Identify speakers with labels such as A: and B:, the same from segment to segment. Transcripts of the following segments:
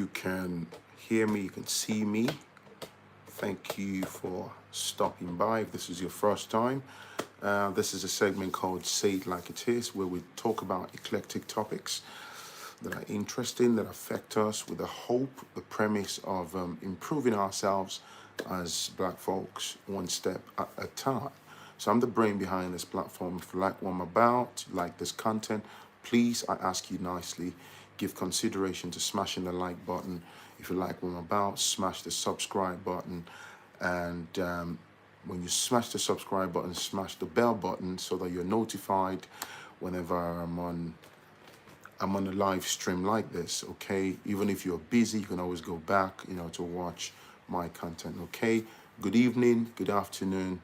A: you can hear me, you can see me. Thank you for stopping by. If this is your first time, this is a segment called Say It Like It Is, where we talk about eclectic topics that are interesting, that affect us, with the hope, the premise of improving ourselves as Black folks one step at a time. So I'm the brain behind this platform. If you like what I'm about, like this content, please, I ask you nicely, give consideration to smashing the like button. If you like what I'm about, smash the subscribe button. And when you smash the subscribe button, smash the bell button so that you're notified whenever I'm on a live stream like this, okay? Even if you're busy, you can always go back, to watch my content, okay? Good evening, good afternoon,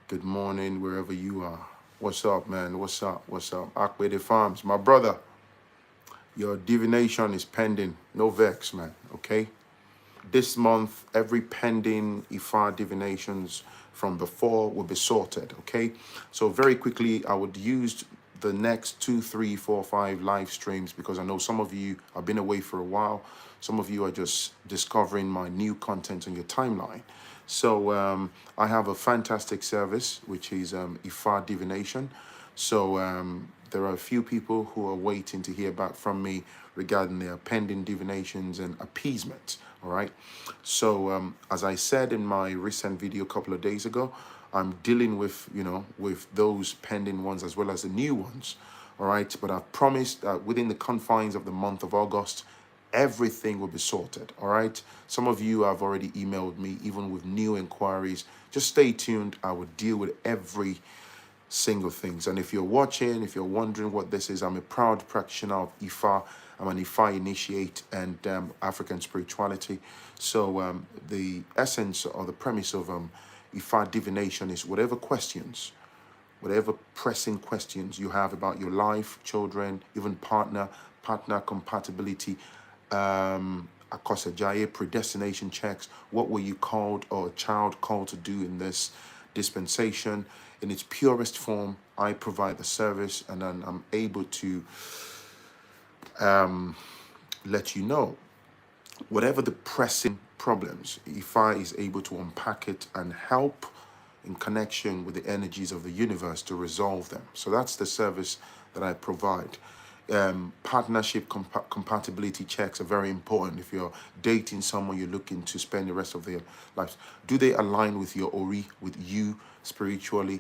A: good morning, wherever you are. What's up, man? What's up? What's up? Akwede Farms, my brother. Your divination is pending. No vex, man, okay? This month, every pending Ifa divinations from before will be sorted, okay? So very quickly, I would use the next 2, 3, 4, 5 live streams because I know some of you have been away for a while. Some of you are just discovering my new content on your timeline. So I have a fantastic service, which is Ifa divination. So there are a few people who are waiting to hear back from me regarding their pending divinations and appeasement, all right? So as I said in my recent video a couple of days ago, I'm dealing with, with those pending ones as well as the new ones, all right? But I've promised that within the confines of the month of August, everything will be sorted, all right? Some of you have already emailed me, even with new inquiries. Just stay tuned. I will deal with every single things. And if you're watching, if you're wondering what this is, I'm a proud practitioner of Ifa. I'm an Ifa initiate and African spirituality. So the essence or the premise of Ifa divination is whatever questions, whatever pressing questions you have about your life, children, even partner compatibility, Akosajaye, predestination checks, what were you called or a child called to do in this dispensation? In its purest form, I provide the service, and then I'm able to let you know whatever the pressing problems, Ifa is able to unpack it and help in connection with the energies of the universe to resolve them. So that's the service that I provide. Partnership compatibility checks are very important. If you're dating someone, you're looking to spend the rest of their lives, do they align with your Ori, with you spiritually?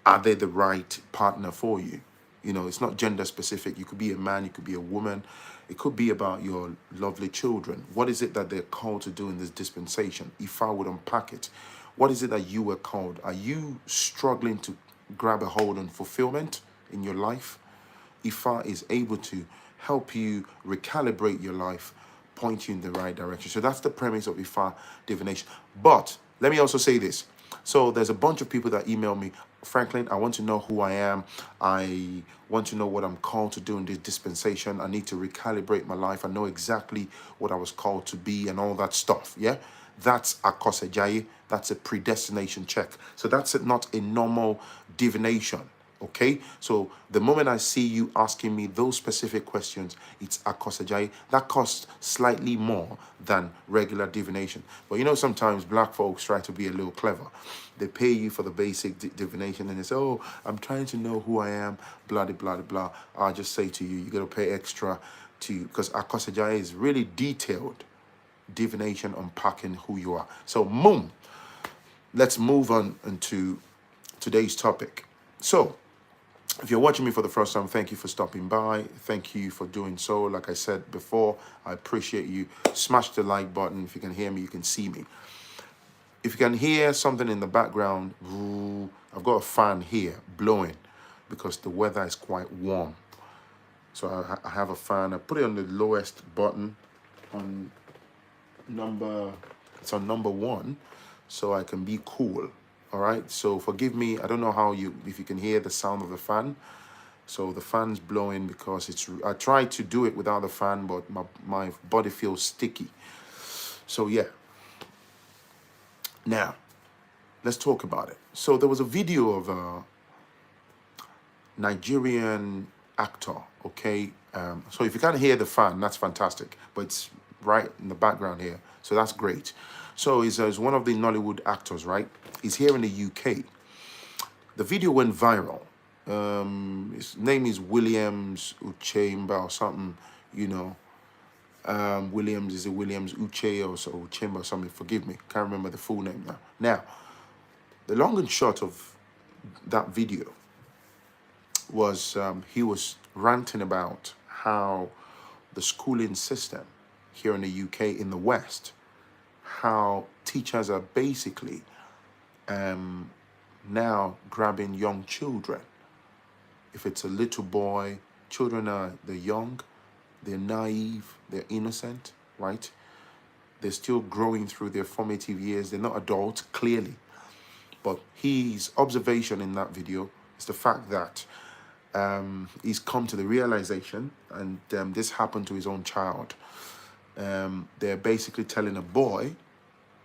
A: Are they the right partner for you? It's not gender specific. You could be a man, you could be a woman. It could be about your lovely children. What is it that they're called to do in this dispensation? If I would unpack it, what is it that you were called? Are you struggling to grab a hold on fulfillment in your life? Ifa is able to help you recalibrate your life, point you in the right direction. So that's the premise of Ifa divination. But let me also say this. So there's a bunch of people that email me, Phrankleen, I want to know who I am. I want to know what I'm called to do in this dispensation. I need to recalibrate my life. I know exactly what I was called to be and all that stuff. Yeah, that's Akosajaye. That's a predestination check. So that's not a normal divination. Okay, so the moment I see you asking me those specific questions, it's Akosajaye. That costs slightly more than regular divination. But sometimes Black folks try to be a little clever. They pay you for the basic divination and they say, oh, I'm trying to know who I am, blah, blah, blah, blah. I'll just say to you, you got to pay extra because Akosajaye is really detailed divination unpacking who you are. So, let's move on into today's topic. So, if you're watching me for the first time, thank you for stopping by. Thank you for doing so. Like I said before, I appreciate you. Smash the like button. If you can hear me, you can see me. If you can hear something in the background, I've got a fan here blowing because the weather is quite warm. So I have a fan. I put it on the lowest button on it's on number 1, so I can be cool. All right, so forgive me. I don't know if you can hear the sound of the fan. So the fan's blowing because I tried to do it without the fan, but my body feels sticky. So yeah. Now, let's talk about it. So there was a video of a Nigerian actor, okay? So if you can't hear the fan, that's fantastic. But it's right in the background here. So that's great. So he's one of the Nollywood actors, right? He's here in the UK. The video went viral. His name is Williams Uchemba or something, you know. Williams is a Williams Uche or so Uchemba or something. Forgive me, can't remember the full name now. Now, the long and short of that video was he was ranting about how the schooling system here in the UK, in the West, how teachers are basically now grabbing young children. If it's a little boy, they're young, they're naive, they're innocent, right? They're still growing through their formative years. They're not adults, clearly. But his observation in that video is the fact that he's come to the realization, and this happened to his own child. They're basically telling a boy,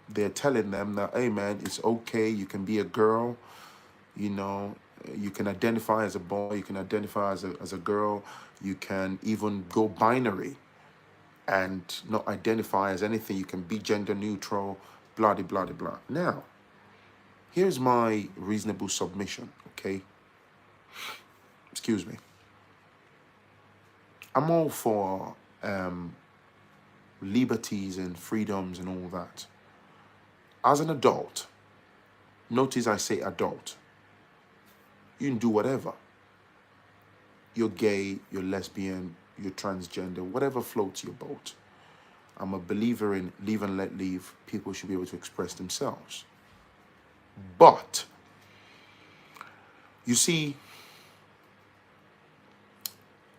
A: they're telling them that, hey man, it's okay, you can be a girl, you know, you can identify as a boy, you can identify as a girl, you can even go binary and not identify as anything, you can be gender neutral, blah, blah, blah, blah. Now, here's my reasonable submission, okay? Excuse me. I'm all for liberties and freedoms and all that. As an adult, notice I say adult, you can do whatever. You're gay, you're lesbian, you're transgender, whatever floats your boat. I'm a believer in live and let live. People should be able to express themselves. But, you see,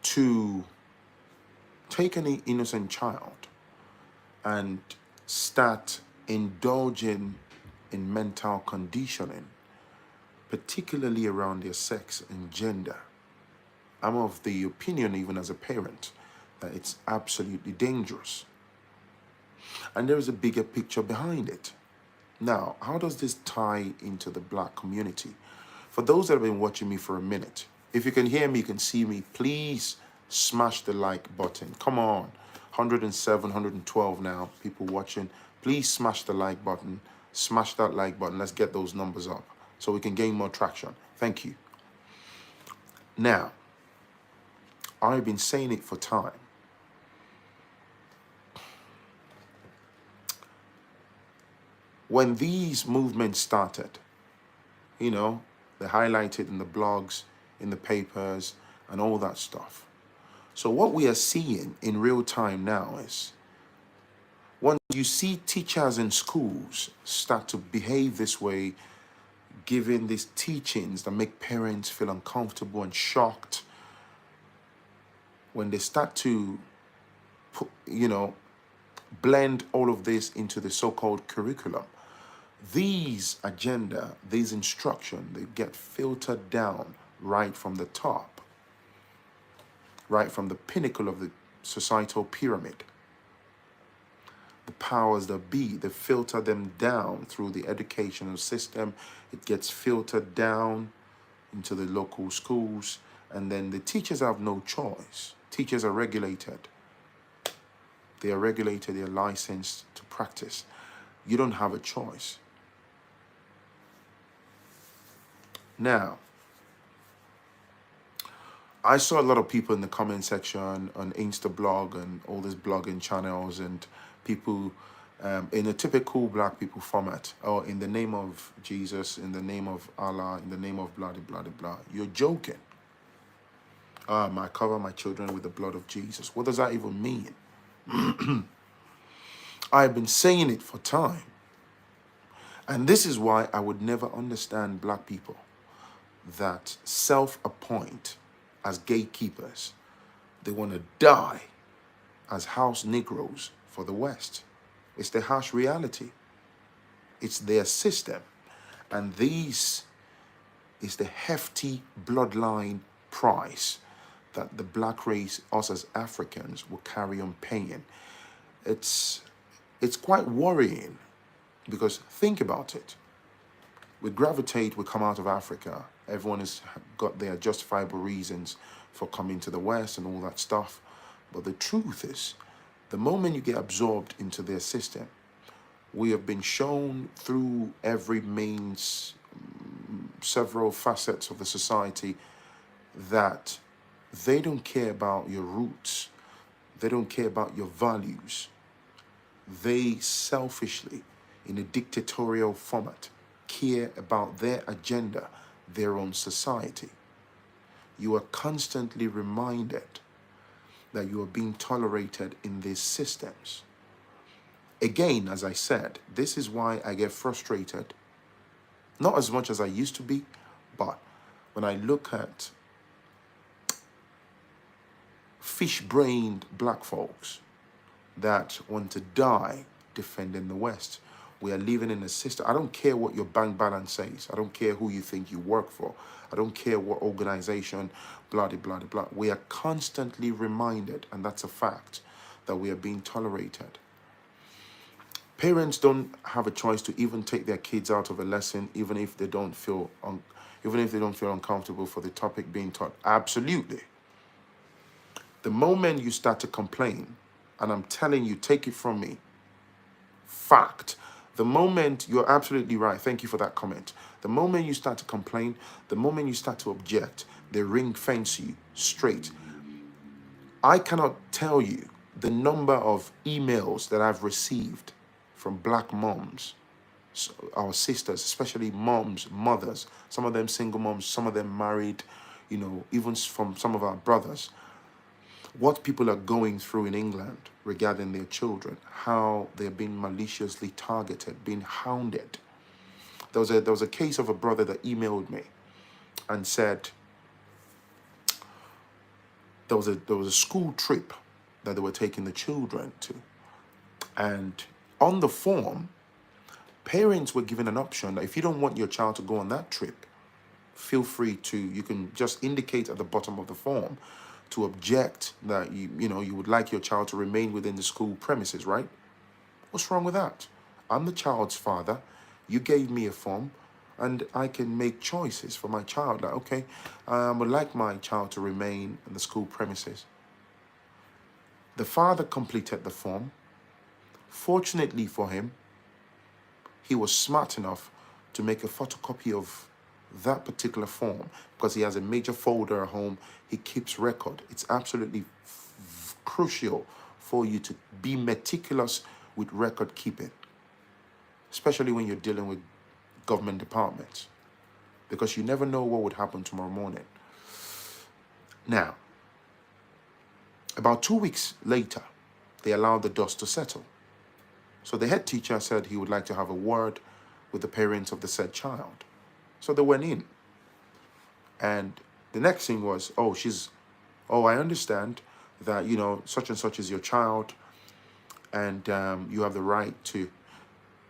A: to take an innocent child and start indulging in mental conditioning, particularly around their sex and gender, I'm of the opinion, even as a parent, that it's absolutely dangerous. And there is a bigger picture behind it. Now, how does this tie into the black community? For those that have been watching me for a minute, if you can hear me, you can see me, please smash the like button. Come on, 107, 112 now, people watching. Please smash the like button. Smash that like button. Let's get those numbers up so we can gain more traction. Thank you. Now, I've been saying it for time. When these movements started, you know, they highlighted in the blogs, in the papers, and all that stuff. So what we are seeing in real time now is, when you see teachers in schools start to behave this way, giving these teachings that make parents feel uncomfortable and shocked, when they start to put, you know, blend all of this into the so-called curriculum, these agenda, these instruction, they get filtered down right from the top, right from the pinnacle of the societal pyramid. The powers that be, they filter them down through the educational system. It gets filtered down into the local schools, and then the teachers have no choice. Teachers are regulated. They are regulated, they are licensed to practice. You don't have a choice. Now, I saw a lot of people in the comment section on Instablog and all these blogging channels, and people in a typical black people format, or in the name of Jesus, in the name of Allah, in the name of blah, blah, blah, blah. You're joking. I cover my children with the blood of Jesus. What does that even mean? I've been saying it for time. And this is why I would never understand black people that self-appoint as gatekeepers. They want to die as house Negroes for the West. It's the harsh reality. It's their system. And this is the hefty bloodline price that the black race, us as Africans, will carry on paying. It's quite worrying, because think about it. We come out of Africa. Everyone has got their justifiable reasons for coming to the West and all that stuff. But the truth is, the moment you get absorbed into their system, we have been shown through every means, several facets of the society, that they don't care about your roots. They don't care about your values. They selfishly, in a dictatorial format, care about their agenda, their own society. You are constantly reminded that you are being tolerated in these systems. Again, as I said, this is why I get frustrated. Not as much as I used to be, but when I look at fish-brained black folks that want to die defending the West. We are living in a system. I don't care what your bank balance says. I don't care who you think you work for. I don't care what organization, blah, blah, blah, blah. We are constantly reminded, and that's a fact, that we are being tolerated. Parents don't have a choice to even take their kids out of a lesson, even if they don't feel uncomfortable for the topic being taught. Absolutely. The moment you start to complain, and I'm telling you, take it from me, fact, the moment, you're absolutely right, thank you for that comment. The moment you start to complain, the moment you start to object, they ring fence you straight. I cannot tell you the number of emails that I've received from black moms, our sisters, especially moms, mothers, some of them single moms, some of them married, even from some of our brothers, what people are going through in England regarding their children, how they're being maliciously targeted, being hounded. There was a case of a brother that emailed me and said there was a school trip that they were taking the children to, and on the form, parents were given an option that if you don't want your child to go on that trip, feel free to, you can just indicate at the bottom of the form to object that you would like your child to remain within the school premises, right? What's wrong with that? I'm the child's father. You gave me a form, and I can make choices for my child. Like, okay, I would like my child to remain in the school premises. The father completed the form. Fortunately for him, he was smart enough to make a photocopy of that particular form, because he has a major folder at home. He keeps record. It's absolutely crucial for you to be meticulous with record keeping, especially when you're dealing with government departments, because you never know what would happen tomorrow morning. Now, about 2 weeks later, they allowed the dust to settle. So the head teacher said he would like to have a word with the parents of the said child. So they went in, and the next thing was, I understand that, such and such is your child, and you have the right to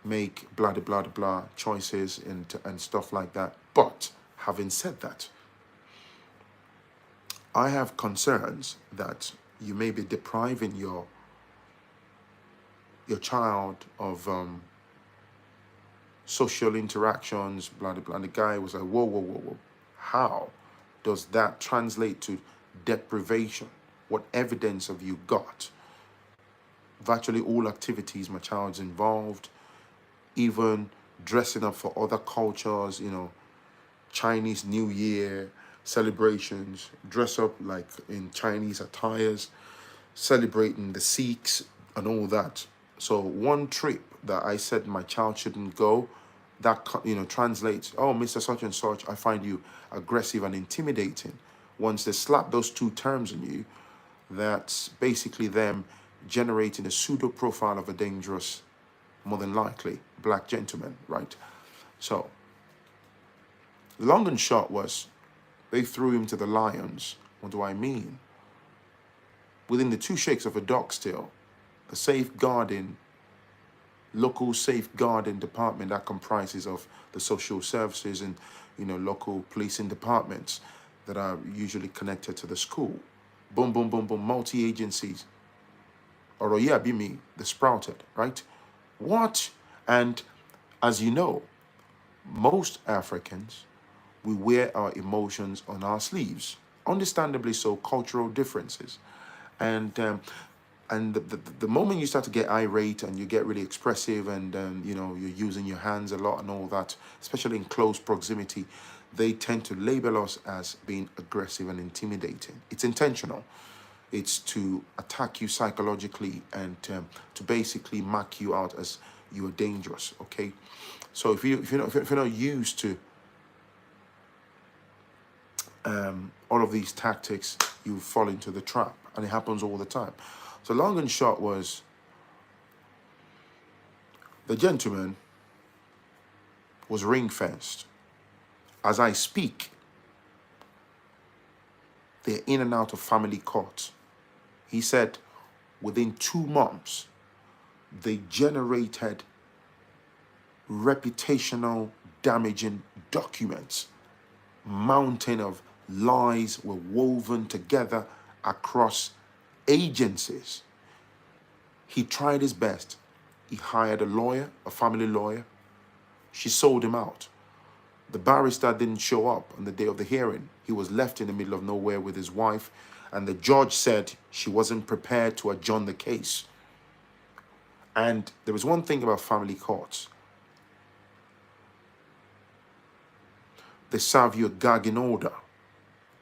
A: make blah, blah, blah, blah choices and stuff like that. But having said that, I have concerns that you may be depriving your child of social interactions, blah, blah, blah. And the guy was like, whoa. How does that translate to deprivation? What evidence have you got? Virtually all activities my child's involved, even dressing up for other cultures, Chinese New Year celebrations, dress up like in Chinese attires, celebrating the Sikhs and all that. So one trip that I said my child shouldn't go, that translates, Mr. Such and such, I find you aggressive and intimidating. Once they slap those two terms on you, that's basically them generating a pseudo profile of a dangerous, more than likely, black gentleman, right? So the long and short was, they threw him to the lions. What do I mean? Within the 2 shakes of a dog's tail, the local safeguarding department that comprises of the social services and local policing departments that are usually connected to the school. Boom, boom, boom, boom, multi-agencies. Or they sprouted, right? What? And as you know, most Africans, we wear our emotions on our sleeves. understandably so, cultural differences. And the moment you start to get irate and you get really expressive and you know, you're using your hands a lot and all that, especially in close proximity, they tend to label us as being aggressive and intimidating. It's intentional. It's to attack you psychologically and to basically mark you out as you are dangerous. Okay, so if you're not used to all of these tactics, you fall into the trap, and it happens all the time. So long and short was, the gentleman was ring-fenced. As I speak, they're in and out of family court. He said within 2 months, they generated reputational damaging documents. Mountain of lies were woven together across agencies. He tried his best. He hired a lawyer, a family lawyer. She sold him out. The barrister didn't show up on the day of the hearing. He was left in the middle of nowhere with his wife, and the judge said she wasn't prepared to adjourn the case. And there was one thing about family courts. They serve you a gagging order.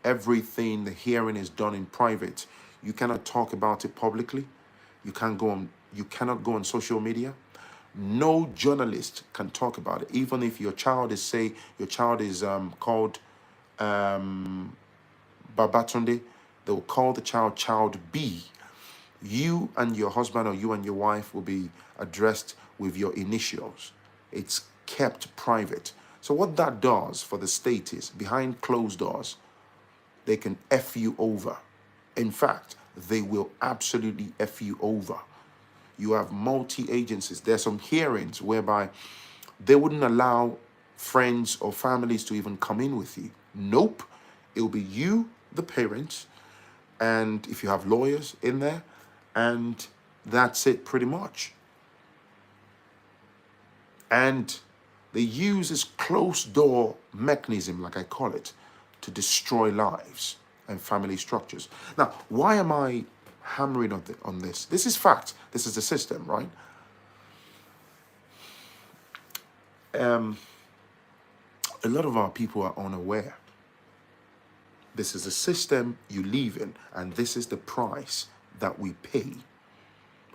A: Everything, the hearing is done in private. You cannot talk about it publicly. You cannot go on social media. No journalist can talk about it. Even if your child is, say, your child is called Babatunde, they will call the child B. You and your husband or you and your wife will be addressed with your initials. It's kept private. So what that does for the state is, behind closed doors, they can F you over. In fact, they will absolutely F you over. You have multi-agencies. There's some hearings whereby they wouldn't allow friends or families to even come in with you. Nope. It'll be you, the parents, and if you have lawyers in there, and that's it pretty much. And they use this closed door mechanism, like I call it, to destroy lives and family structures. Now, why am I hammering on this? This is fact. This is the system, right? A lot of our people are unaware. This is the system you live in, and this is the price that we pay.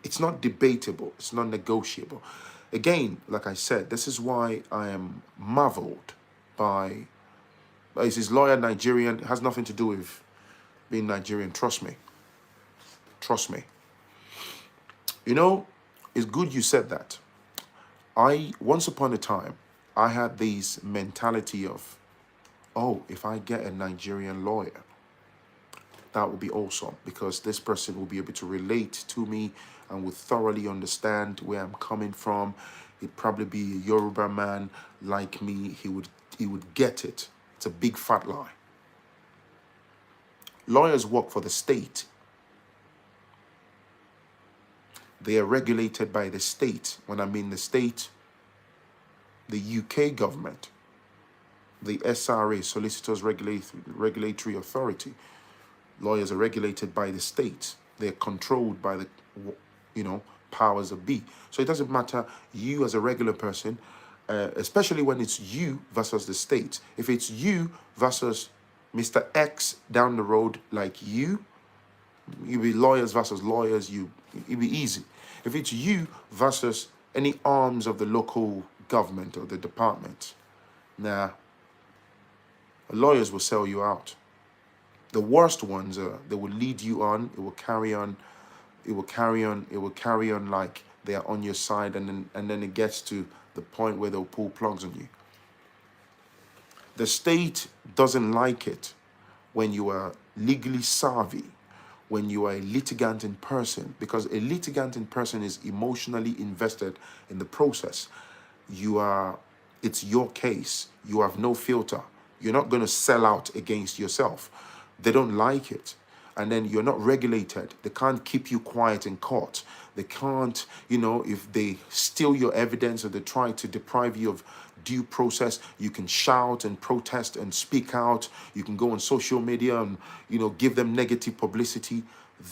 A: It's not debatable. It's not negotiable. Again, like I said, this is why I am marveled by, is his lawyer Nigerian? It has nothing to do with being Nigerian. Trust me. Trust me. You know, it's good you said that. Once upon a time, I had this mentality of, oh, if I get a Nigerian lawyer, that would be awesome, because this person will be able to relate to me and would thoroughly understand where I'm coming from. He'd probably be a Yoruba man like me. He would get it. It's a big fat lie. Lawyers work for the state. They are regulated by the state. When I mean the state, the UK government, the SRA, Solicitors Regulatory Authority. Lawyers are regulated by the state. They're controlled by the, powers of be. So it doesn't matter you as a regular person, especially when it's you versus the state. If it's you versus Mr. X down the road, like you be lawyers versus lawyers, it'd be easy. If it's you versus any arms of the local government or the department, nah, lawyers will sell you out. The worst ones are, they will lead you on, it will carry on like they are on your side, and then it gets to the point where they'll pull plugs on you. The state doesn't like it when you are legally savvy, when you are a litigant in person, because a litigant in person is emotionally invested in the process. It's your case. You have no filter. You're not going to sell out against yourself. They don't like it. and then you're not regulated. They can't keep you quiet in court. They can't, you know, if they steal your evidence or they try to deprive you of due process, you can shout and protest and speak out. You can go on social media and, you know, give them negative publicity.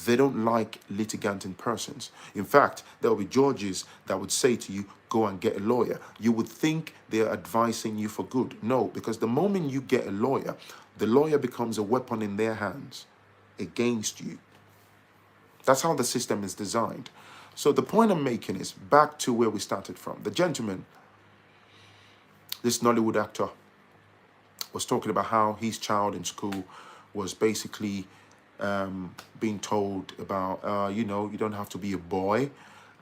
A: They don't like litigating persons. In fact, there will be judges that would say to you, go and get a lawyer. You would think they're advising you for good. No, because the moment you get a lawyer, the lawyer becomes a weapon in their hands against you. That's how the system is designed. So the point I'm making is back to where we started from. The gentleman, this Nollywood actor, was talking about how his child in school was basically being told about, you know, you don't have to be a boy.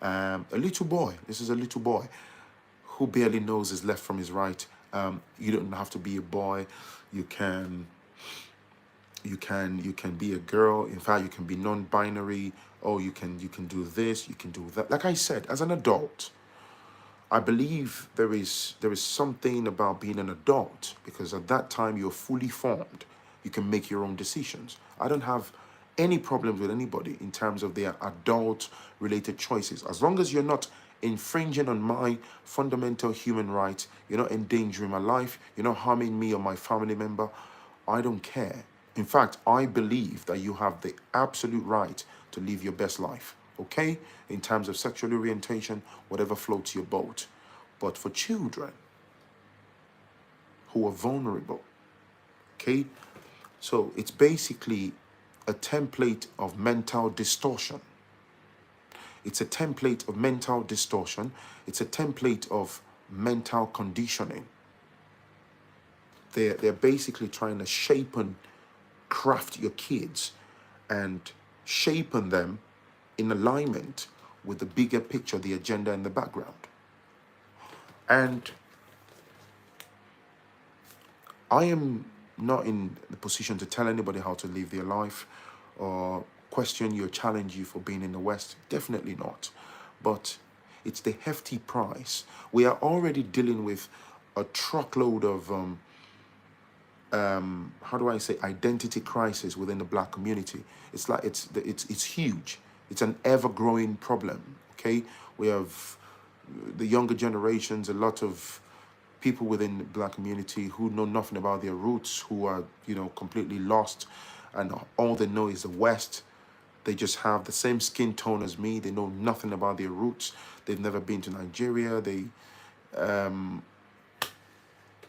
A: A little boy, this is a little boy who barely knows his left from his right. You don't have to be a boy. You can be a girl. In fact, you can be non-binary. Oh, you can do this, you can do that. Like I said, as an adult, I believe there is something about being an adult, because at that time you're fully formed. You can make your own decisions. I don't have any problems with anybody in terms of their adult related choices. As long as you're not infringing on my fundamental human rights, you're not endangering my life, you're not harming me or my family member, I don't care. In fact, I believe that you have the absolute right to live your best life, okay? In terms of sexual orientation, whatever floats your boat. But for children who are vulnerable, okay? So it's basically a template of mental distortion. It's a template of mental distortion. It's a template of mental conditioning. They're basically trying to shape and craft your kids and shapen them in alignment with the bigger picture, the agenda in the background. And I am not in the position to tell anybody how to live their life or question you or challenge you for being in the West. Definitely not. But it's the hefty price. We are already dealing with a truckload of how do I say, identity crisis within the Black community. It's like it's huge. It's an ever-growing problem. Okay, we have the younger generations, a lot of people within the Black community who know nothing about their roots, who are, you know, completely lost, and all they know is the West. They just have the same skin tone as me. They know nothing about their roots. They've never been to Nigeria. They've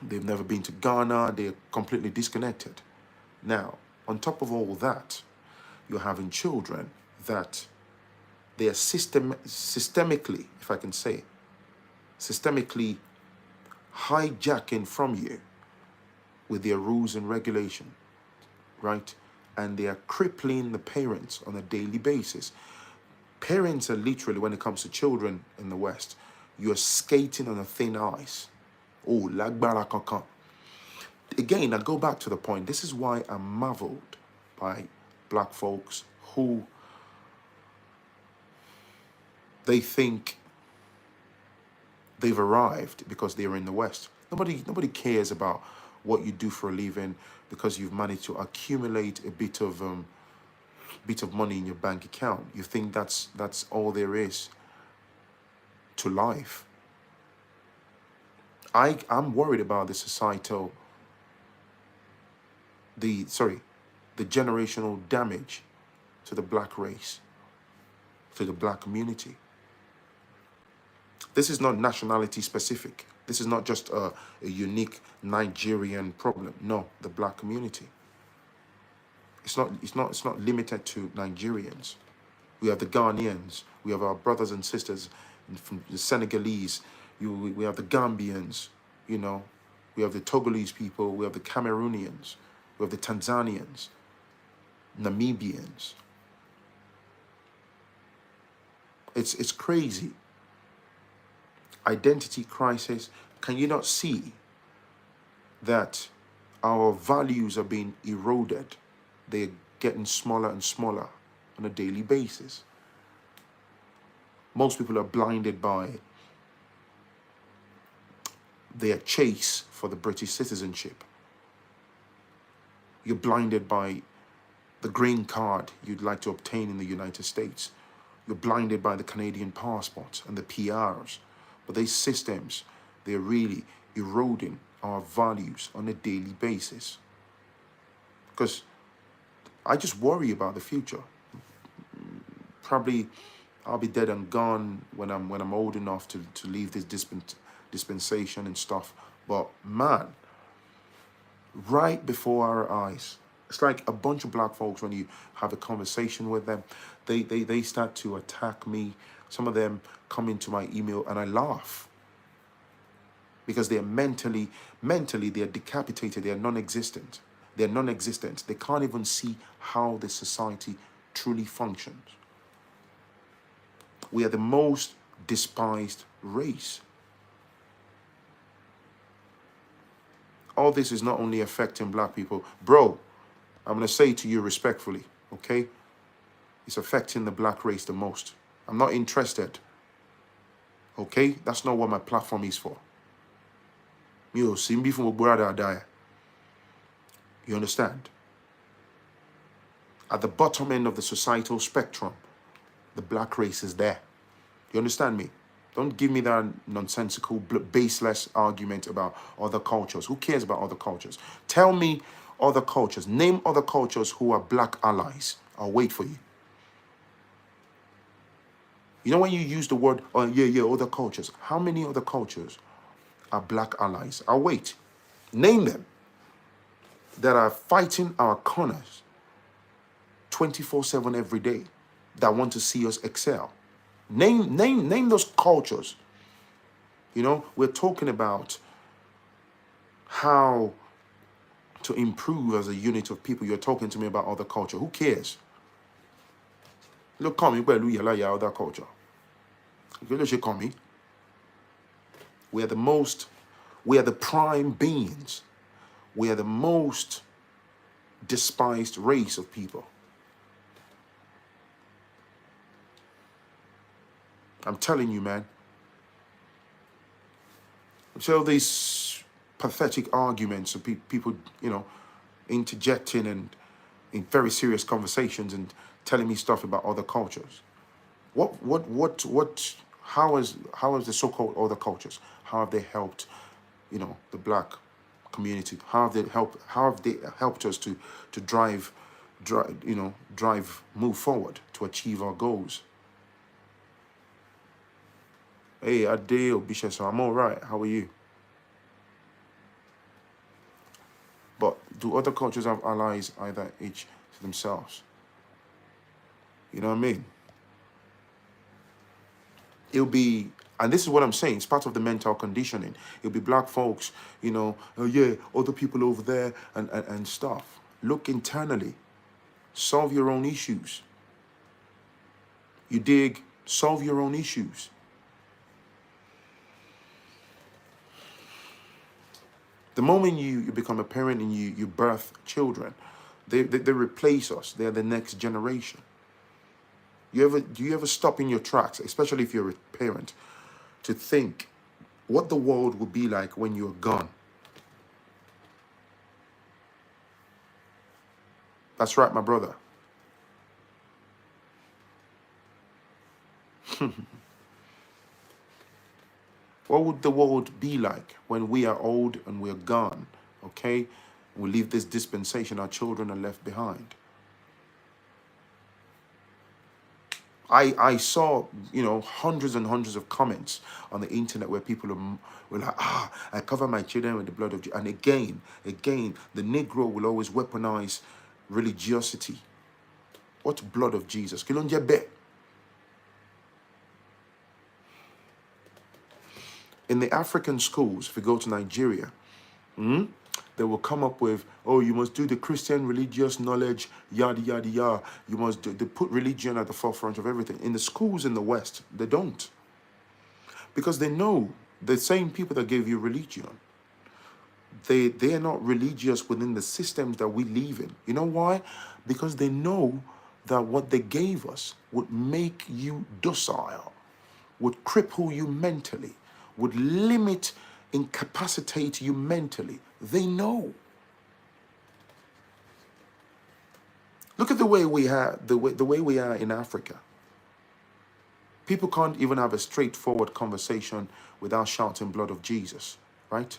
A: never been to Ghana. They're completely disconnected. Now, on top of all that, you're having children that they are systemically, if I can say, systemically hijacking from you with their rules and regulation, right? And they are crippling the parents on a daily basis. Parents are literally, when it comes to children in the West, you're skating on a thin ice. Oh, lagbara kankan. Again, I go back to the point. This is why I'm marveled by Black folks who they think they've arrived because they're in the West. Nobody cares about what you do for a living because you've managed to accumulate a bit of money in your bank account. You think that's all there is to life. I'm worried about the societal, the generational damage to the Black race, to the Black community. This is not nationality specific. This is not just a unique Nigerian problem. No, the Black community. It's not limited to Nigerians. We have the Ghanaians. We have our brothers and sisters from the Senegalese. We have the Gambians. You know, we have the Togolese people. We have the Cameroonians. We have the Tanzanians, Namibians. It's crazy. Identity crisis. Can you not see that our values are being eroded? They're getting smaller and smaller on a daily basis. Most people are blinded by their chase for the British citizenship. You're blinded by the green card you'd like to obtain in the United States. You're blinded by the Canadian passports and the PRs. But these systems, they're really eroding our values on a daily basis. Because I just worry about the future. Probably I'll be dead and gone when I'm old enough to leave this dispensation and stuff. But man, right before our eyes, it's like a bunch of black folks, when you have a conversation with them, they start to attack me. Some of them come into my email and I laugh. Because they're mentally, they're decapitated, they're non-existent. They're non-existent. They can't even see how the society truly functions. We are the most despised race. All this is not only affecting black people. Bro, I'm going to say to you respectfully, okay? It's affecting the black race the most. I'm not interested, okay? That's not what my platform is for. You understand? At the bottom end of the societal spectrum, the black race is there. You understand me? Don't give me that nonsensical, baseless argument about other cultures. Who cares about other cultures? Tell me other cultures. Name other cultures who are black allies. I'll wait for you. You know when you use the word, oh, yeah, other cultures. How many other cultures are black allies? I'll wait. Name them that are fighting our corners 24/7 every day, that want to see us excel. Name those cultures. You know, we're talking about how to improve as a unit of people. You're talking to me about other culture. Who cares? Look, call me, other culture. Call me. We are the prime beings. We are the most despised race of people. I'm telling you, man. So these pathetic arguments of people, you know, interjecting and in very serious conversations and telling me stuff about other cultures. How is the so-called other cultures? How have they helped, you know, the black community? How have they helped us to move forward to achieve our goals? Hey, Adeo Bishop, I'm all right. How are you? But do other cultures have allies either each to themselves? You know what I mean? It'll be, and this is what I'm saying, it's part of the mental conditioning. It'll be black folks, you know, oh yeah, other people over there and stuff. Look internally. Solve your own issues. You dig? Solve your own issues. The moment you become a parent and you birth children, they replace us. They're the next generation. Do you ever stop in your tracks, especially if you're a parent, to think what the world would be like when you're gone? That's right, my brother. What would the world be like when we are old and we're gone, okay? We leave this dispensation, our children are left behind. I saw, you know, hundreds and hundreds of comments on the internet where people were like, I cover my children with the blood of Jesus. And again, the Negro will always weaponize religiosity. What blood of Jesus? In the African schools, if you go to Nigeria, they will come up with, oh, you must do the Christian religious knowledge, yada, yada, yada. You must do, they put religion at the forefront of everything. In the schools in the West, they don't. Because they know the same people that gave you religion, they are not religious within the systems that we live in. You know why? Because they know that what they gave us would make you docile, would cripple you mentally, would limit, incapacitate you mentally. They know. Look at the way we have the way we are in Africa. People can't even have a straightforward conversation without shouting blood of Jesus, right?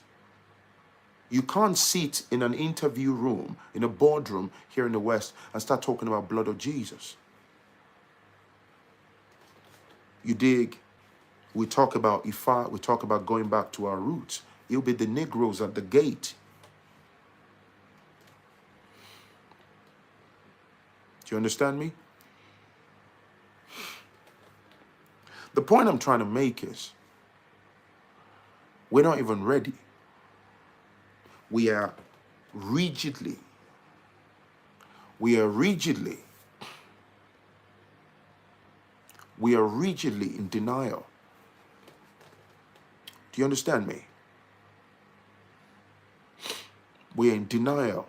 A: You can't sit in an interview room, in a boardroom here in the West and start talking about blood of Jesus. You dig? We talk about Ifa, we talk about going back to our roots. It'll be the Negroes at the gate. Do you understand me? The point I'm trying to make is, we're not even ready. We are rigidly in denial. Do you understand me? We are in denial.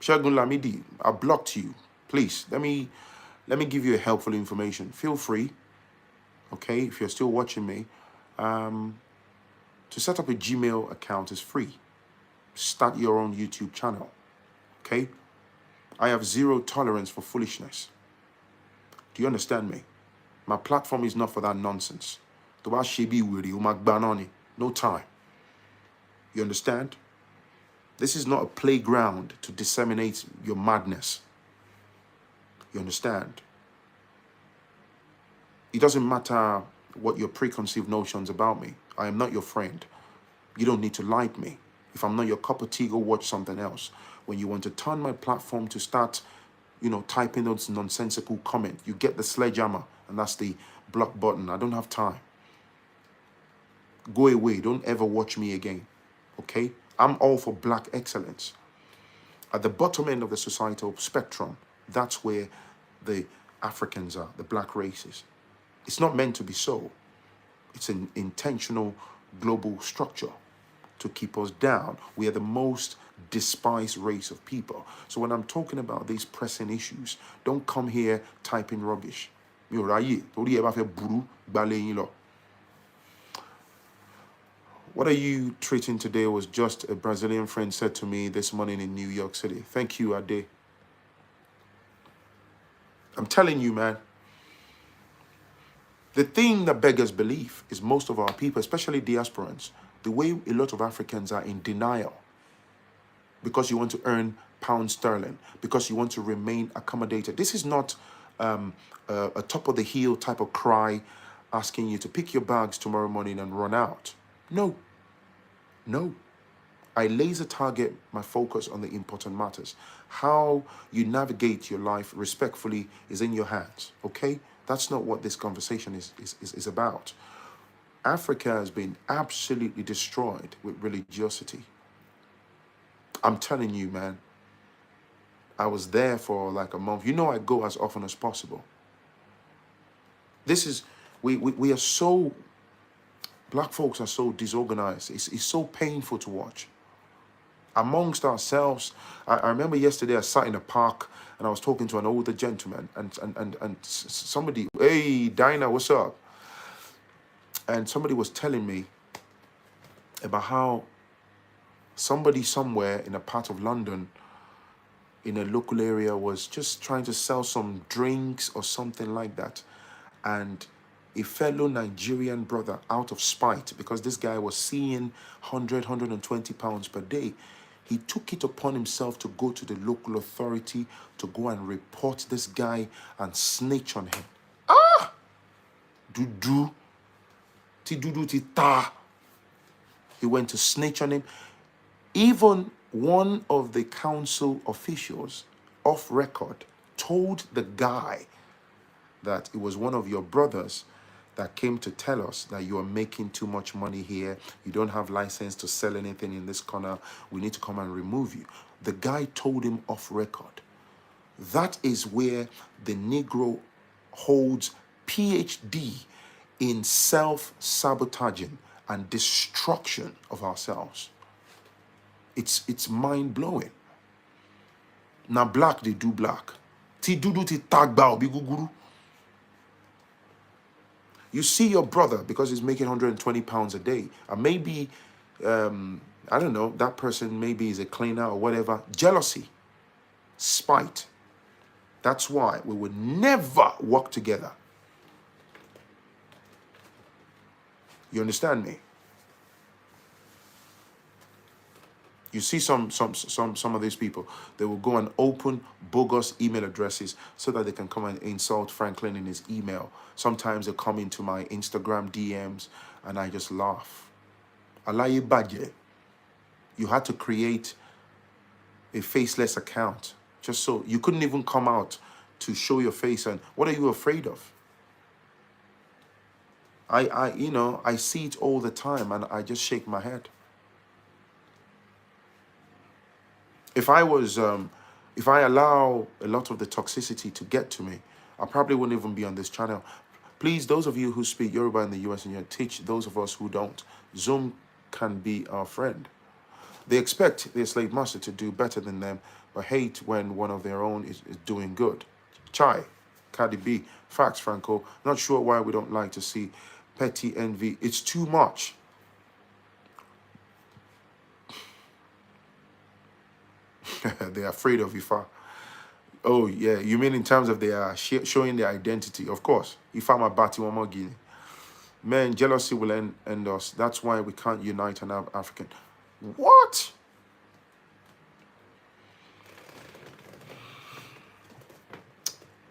A: Shagun Lamidi, I blocked you. Please, let me give you a helpful information. Feel free, okay, if you're still watching me, to set up a Gmail account is free. Start your own YouTube channel, okay? I have zero tolerance for foolishness. Do you understand me? My platform is not for that nonsense. No time. You understand? This is not a playground to disseminate your madness. You understand? It doesn't matter what your preconceived notions about me. I am not your friend. You don't need to like me. If I'm not your cup of tea, go watch something else. When you want to turn my platform to start, typing those nonsensical comments, you get the sledgehammer, and that's the block button. I don't have time. Go away. Don't ever watch me again. Okay? I'm all for black excellence. At the bottom end of the societal spectrum, that's where the Africans are, the black races. It's not meant to be so. It's an intentional global structure to keep us down. We are the most despised race of people. So when I'm talking about these pressing issues, don't come here typing rubbish. What are you treating today was just a Brazilian friend said to me this morning in New York City. Thank you, Ade. I'm telling you, man. The thing that beggars belief is most of our people, especially diasporans, the way a lot of Africans are in denial because you want to earn pound sterling, because you want to remain accommodated. This is not a top-of-the-heel type of cry asking you to pick your bags tomorrow morning and run out. No. No. I laser target my focus on the important matters. How you navigate your life respectfully is in your hands, okay? That's not what this conversation is about. Africa has been absolutely destroyed with religiosity. I'm telling you, man. I was there for like a month. I go as often as possible. This is, we are so, black folks are so disorganized. It's so painful to watch. Amongst ourselves, I remember yesterday I sat in a park and I was talking to an older gentleman and somebody, hey, Dinah, what's up? And somebody was telling me about how somebody somewhere in a part of London, in a local area, was just trying to sell some drinks or something like that. And a fellow Nigerian brother, out of spite, because this guy was seeing 100, 120 pounds per day, he took it upon himself to go to the local authority to go and report this guy and snitch on him. Ah! Dudu. Ti dudu ti ta. He went to snitch on him. Even one of the council officials, off record, told the guy that it was one of your brothers that came to tell us that you are making too much money here. You don't have license to sell anything in this corner. We need to come and remove you. The guy told him off record. That is where the Negro holds PhD in self-sabotaging and destruction of ourselves. It's mind-blowing. Now black, they do black. Ti dudu ti tagba obi guguru. You see your brother, because he's making 120 pounds a day, and maybe, I don't know, that person maybe is a cleaner or whatever. Jealousy, spite, That's why we would never work together. You understand me? You see some of these people, they will go and open bogus email addresses so that they can come and insult Phrankleen in his email. Sometimes they come into my Instagram DMs and I just laugh. Alaye Badje, you had to create a faceless account just so you couldn't even come out to show your face. And what are you afraid of? I see it all the time and I just shake my head. If I allow a lot of the toxicity to get to me, I probably wouldn't even be on this channel. Please, those of you who speak Yoruba in the US and you teach those of us who don't, Zoom can be our friend. They expect their slave master to do better than them, but hate when one of their own is doing good. Chai, Cardi B, facts, Franco. Not sure why we don't like to see petty envy. It's too much. They're afraid of Ifa. Oh, yeah. You mean in terms of their showing their identity? Of course. Ifa ma bati one more Guinea. Man, jealousy will end us. That's why we can't unite and have African. What?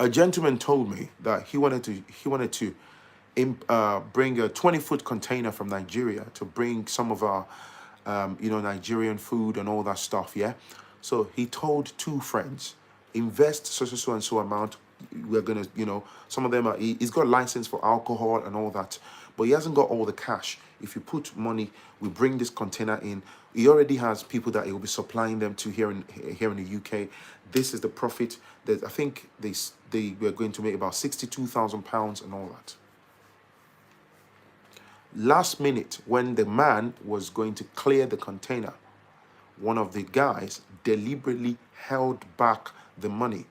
A: A gentleman told me that he wanted to bring a 20-foot container from Nigeria to bring some of our Nigerian food and all that stuff, yeah? So he told two friends, invest so and so amount. We're gonna, some of them are, he's got a license for alcohol and all that, but he hasn't got all the cash. If you put money, we bring this container in. He already has people that he will be supplying them to here in the UK. This is the profit that I think they were going to make about £62,000 and all that. Last minute, when the man was going to clear the container, one of the guys deliberately held back the money.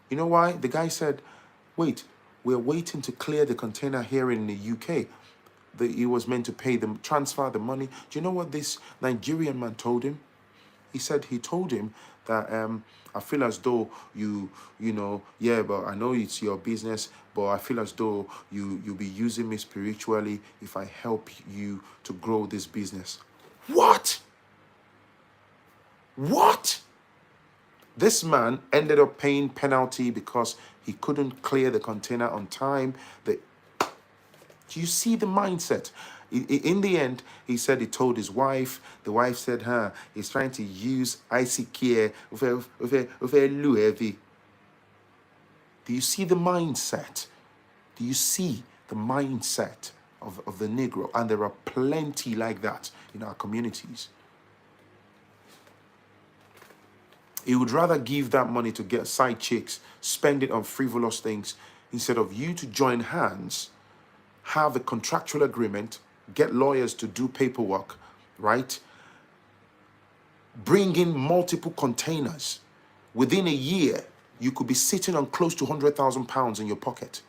A: You know why? The guy said, wait, we're waiting to clear the container here in the UK. He was meant to pay them, transfer the money. Do you know what this Nigerian man told him? He told him that I feel as though yeah, but I know it's your business, but I feel as though you'll be using me spiritually if I help you to grow this business. What? What? This man ended up paying penalty because he couldn't clear the container on time. Do you see the mindset? In the end, he said he told his wife. The wife said, he's trying to use ICK. Do you see the mindset? Do you see the mindset of the Negro? And there are plenty like that in our communities. He would rather give that money to get side chicks, spend it on frivolous things, instead of you to join hands, have a contractual agreement, get lawyers to do paperwork, right? Bring in multiple containers. Within a year, you could be sitting on close to £100,000 in your pocket.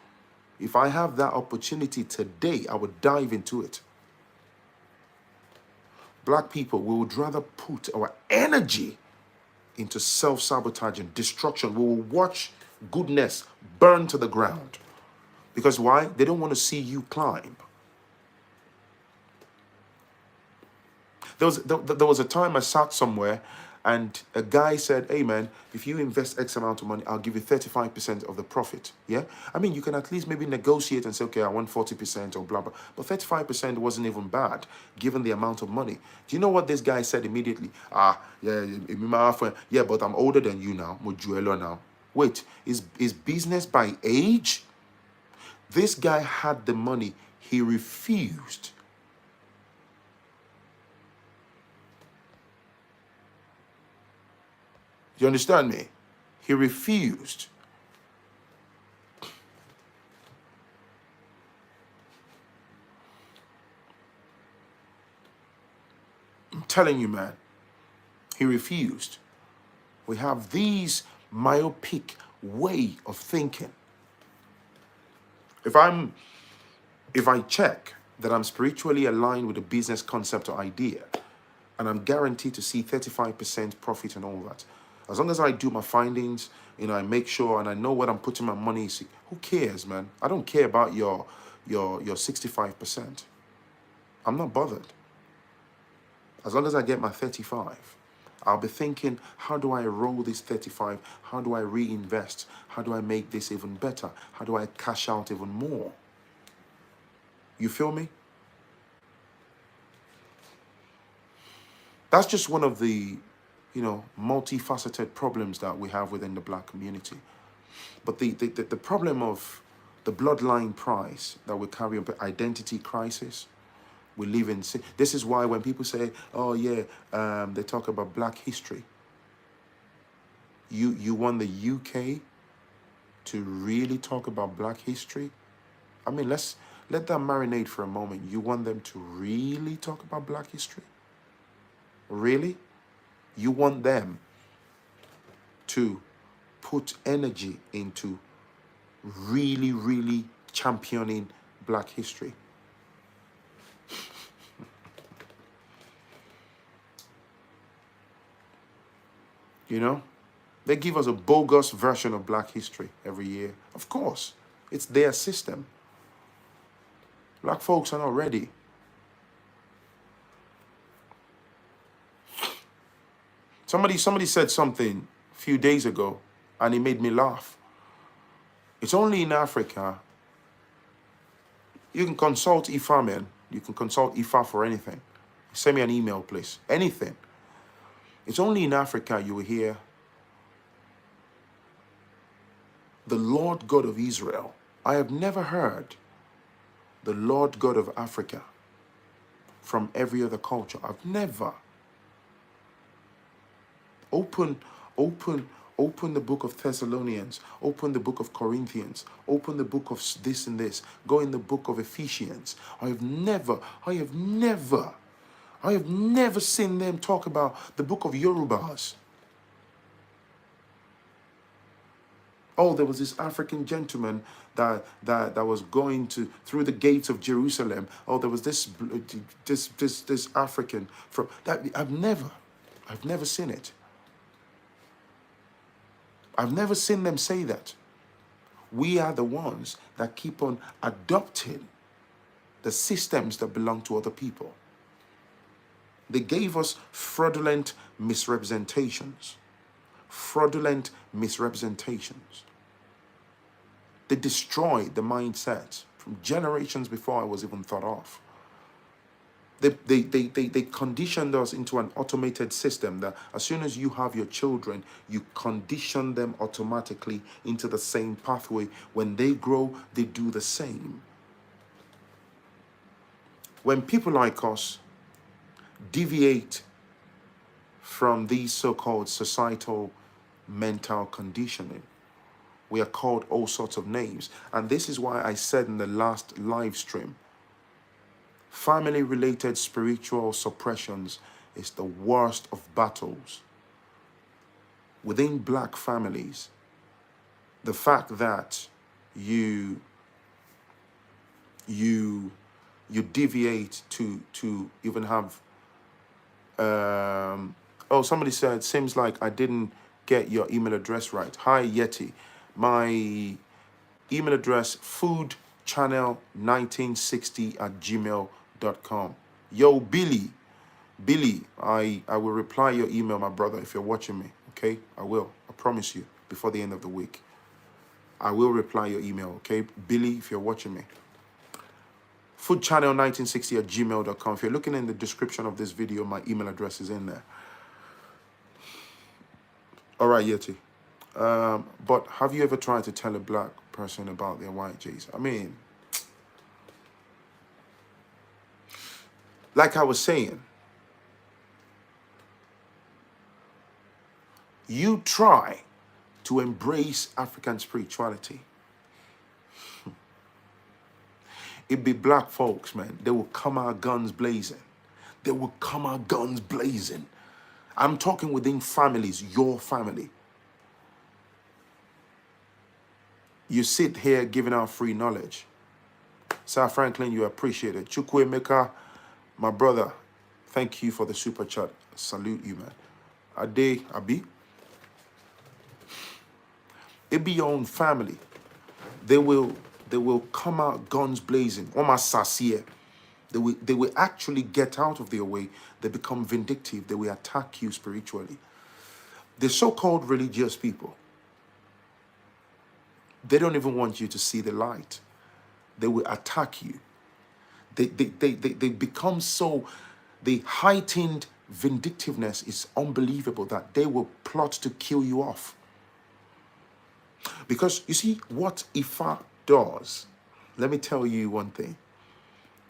A: If I have that opportunity today, I would dive into it. Black people, we would rather put our energy into self-sabotage and destruction. We will watch goodness burn to the ground. Because why? They don't want to see you climb. There was a time I sat somewhere and a guy said, hey man, if you invest X amount of money, I'll give you 35% of the profit. Yeah? I mean, you can at least maybe negotiate and say, okay, I want 40% or blah, blah. But 35% wasn't even bad, given the amount of money. Do you know what this guy said immediately? Yeah, but I'm older than you now. Mojuelo now. Wait, is business by age? This guy had the money. He refused. You understand me? He refused. I'm telling you, man, he refused. We have these myopic way of thinking. If I check that I'm spiritually aligned with a business concept or idea, and I'm guaranteed to see 35% profit and all that, As long as I do my findings, you know, I make sure and I know what I'm putting my money. Who cares, man? I don't care about your 65%. I'm not bothered. As long as I get my 35, I'll be thinking, how do I roll this 35? How do I reinvest? How do I make this even better? How do I cash out even more? You feel me? That's just one of the, you know, multifaceted problems that we have within the black community. But the problem of the bloodline price that we carry, identity crisis, we live in. This is why when people say, oh yeah, they talk about black history. You want the UK to really talk about black history? I mean, let that marinate for a moment. You want them to really talk about black history? Really? You want them to put energy into really, really championing black history? You know? They give us a bogus version of black history every year. Of course, it's their system. Black folks are not ready. Somebody said something a few days ago, and it made me laugh. It's only in Africa. You can consult Ifa, man. You can consult Ifa for anything. Send me an email, please. Anything. It's only in Africa you will hear the Lord God of Israel. I have never heard the Lord God of Africa from every other culture. I've never. Open the book of Thessalonians, open the book of Corinthians, open the book of this and this, go in the book of Ephesians. I have never seen them talk about the book of Yorubas. Oh, there was this African gentleman that was going through the gates of Jerusalem. Oh, there was this African from that. I've never seen it. I've never seen them say that. We are the ones that keep on adopting the systems that belong to other people. They gave us fraudulent misrepresentations. Fraudulent misrepresentations. They destroyed the mindset from generations before I was even thought of. They conditioned us into an automated system that as soon as you have your children, you condition them automatically into the same pathway. When they grow, they do the same. When people like us deviate from these so-called societal mental conditioning, we are called all sorts of names. And this is why I said in the last live stream, family-related spiritual suppressions is the worst of battles. Within black families, the fact that you deviate to even have oh, somebody said, seems like I didn't get your email address right. Hi Yeti, my email address foodchannel1960@gmail.com. Yo Billy, I will reply your email, my brother, if you're watching me. Okay, I will. I promise you, before the end of the week, I will reply your email. Okay, Billy, if you're watching me. Foodchannel1960@gmail.com. If you're looking in the description of this video, my email address is in there. All right, Yeti. But have you ever tried to tell a black person about their white J's? I mean, like I was saying, you try to embrace African spirituality. It be black folks, man. They will come out guns blazing. They will come out guns blazing. I'm talking within families, your family. You sit here giving out free knowledge. Sir Phrankleen, you appreciate it. Chukwuemeka, my brother, thank you for the super chat. Salute you, man. Ade, Abi. It be your own family. They will come out guns blazing. Almost sassier. They will actually get out of their way. They become vindictive. They will attack you spiritually. The so-called religious people, they don't even want you to see the light. They will attack you. They become so, the heightened vindictiveness is unbelievable that they will plot to kill you off. Because you see, what Ifa does, let me tell you one thing.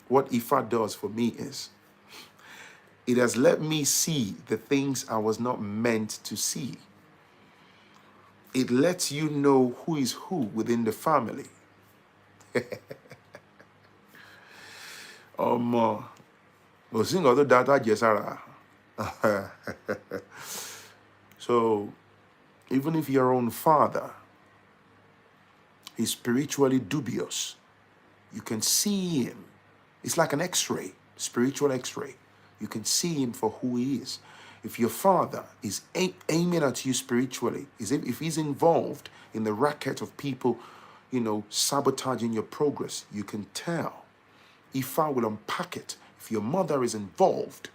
A: What Ifa does for me is, it has let me see the things I was not meant to see. It lets you know who is who within the family. So, even if your own father is spiritually dubious, you can see him. It's like an x-ray, spiritual x-ray. You can see him for who he is. If your father is aiming at you spiritually, if he's involved in the racket of people, sabotaging your progress, you can tell. Ifa will unpack it. If your mother is involved,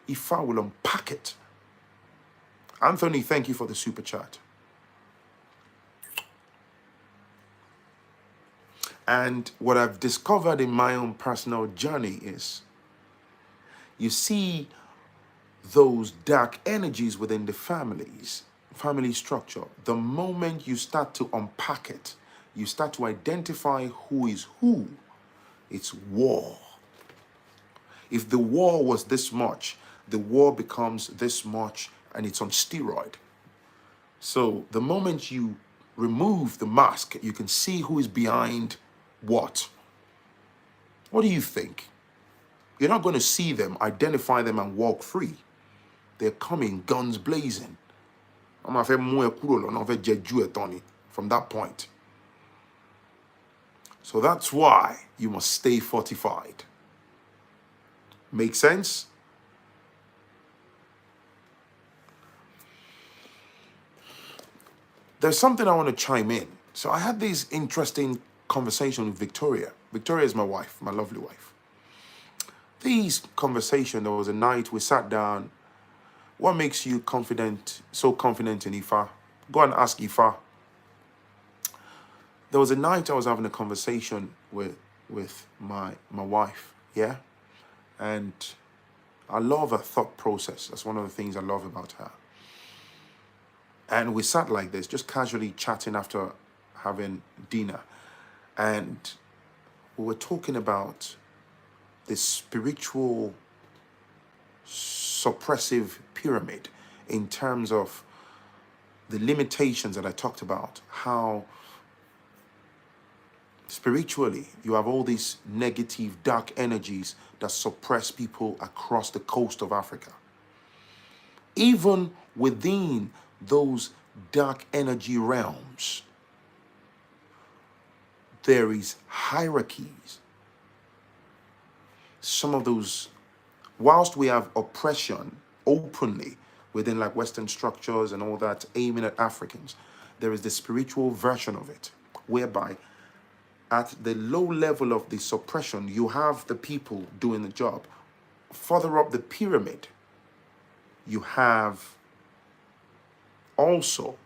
A: Ifa will unpack it. Anthony, thank you for the super chat. And what I've discovered in my own personal journey is, you see those dark energies within the family structure. The moment you start to unpack it, you start to identify who is who. It's war. If the war was this much, the war becomes this much, and it's on steroid. So the moment you remove the mask, you can see who is behind what. What do you think? You're not going to see them, identify them, and walk free. They're coming, guns blazing. From that point. So that's why you must stay fortified. Make sense? There's something I want to chime in. So I had this interesting conversation with Victoria. Victoria is my wife, my lovely wife. This conversation, there was a night we sat down. What makes you so confident in Ifa? Go and ask Ifa. There was a night I was having a conversation with my wife, yeah? And I love her thought process. That's one of the things I love about her. And we sat like this, just casually chatting after having dinner. And we were talking about this spiritual suppressive pyramid in terms of the limitations that I talked about, how spiritually you have all these negative, dark energies that suppress people across the coast of Africa. Even within those dark energy realms, there is hierarchies. Some of those, whilst we have oppression openly within like Western structures and all that aiming at Africans, there is the spiritual version of it, whereby at the low level of the suppression, you have the people doing the job. Further up the pyramid, you have also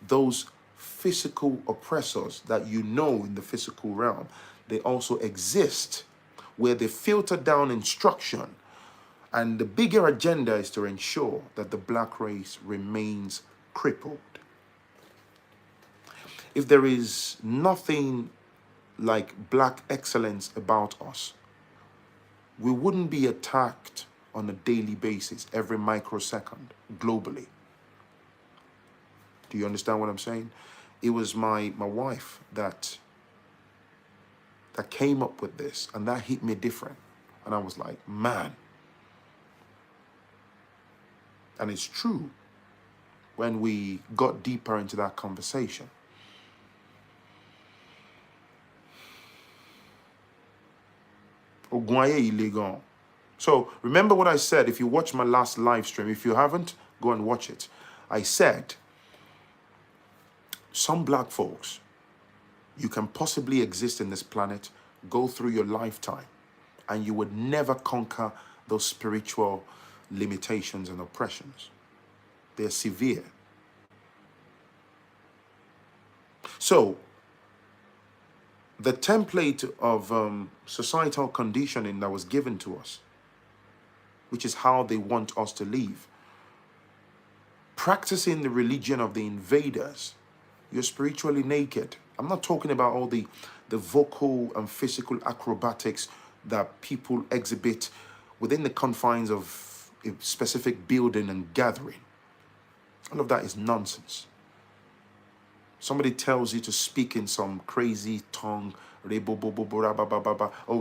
A: those physical oppressors that you know in the physical realm. They also exist where they filter down instruction, and the bigger agenda is to ensure that the black race remains crippled. If there is nothing like black excellence about us, we wouldn't be attacked on a daily basis, every microsecond, globally. Do you understand what I'm saying? It was my wife that came up with this, and that hit me different. And I was like, man. And it's true when we got deeper into that conversation. So remember what I said. If you watch my last live stream, if you haven't, go and watch it. I said Some black folks, you can possibly exist in this planet, go through your lifetime, and you would never conquer those spiritual limitations and oppressions. They're severe. So, the template of societal conditioning that was given to us, which is how they want us to live, practicing the religion of the invaders, you're spiritually naked. I'm not talking about all the vocal and physical acrobatics that people exhibit within the confines of a specific building and gathering. All of that is nonsense. Somebody tells you to speak in some crazy tongue, oh,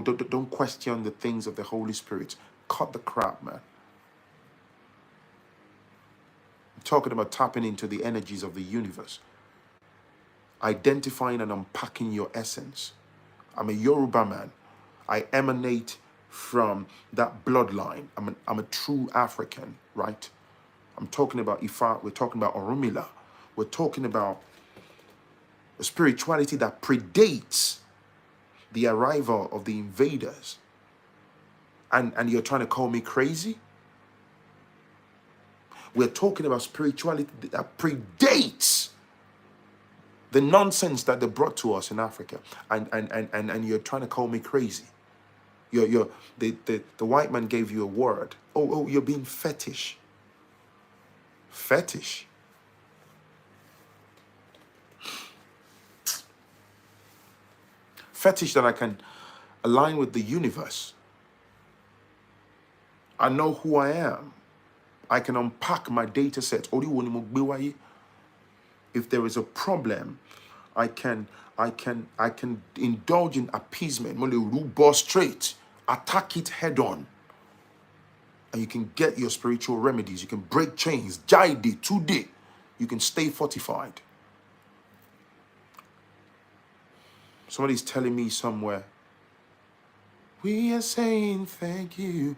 A: don't question the things of the Holy Spirit. Cut the crap, man. I'm talking about tapping into the energies of the universe, identifying and unpacking your essence. I'm a Yoruba man. I emanate from that bloodline. I'm a true African, right? I'm talking about Ifa. We're talking about Orunmila. We're talking about a spirituality that predates the arrival of the invaders. And you're trying to call me crazy? We're talking about spirituality that predates the nonsense that they brought to us in Africa. And you're trying to call me crazy. The white man gave you a word. Oh, you're being fetish. Fetish? Fetish that I can align with the universe. I know who I am. I can unpack my data set. If there is a problem, I can indulge in appeasement, straight, attack it head on. And you can get your spiritual remedies. You can break chains. Jaidi, today. You can stay fortified. Somebody's telling me somewhere, we are saying thank you.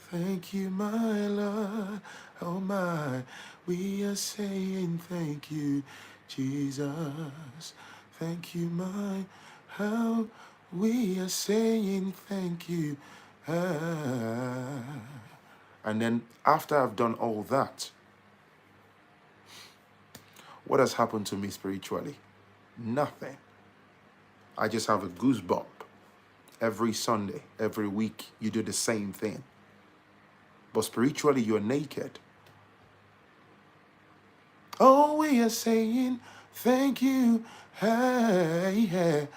A: Thank you, my Lord. Oh my, we are saying thank you, Jesus. Thank you, my, how we are saying thank you. And then after I've done all that, what has happened to me spiritually? Nothing. I just have a goosebump. Every Sunday, every week, you do the same thing. But spiritually, you're naked. Oh, we are saying thank you. Hey, hey.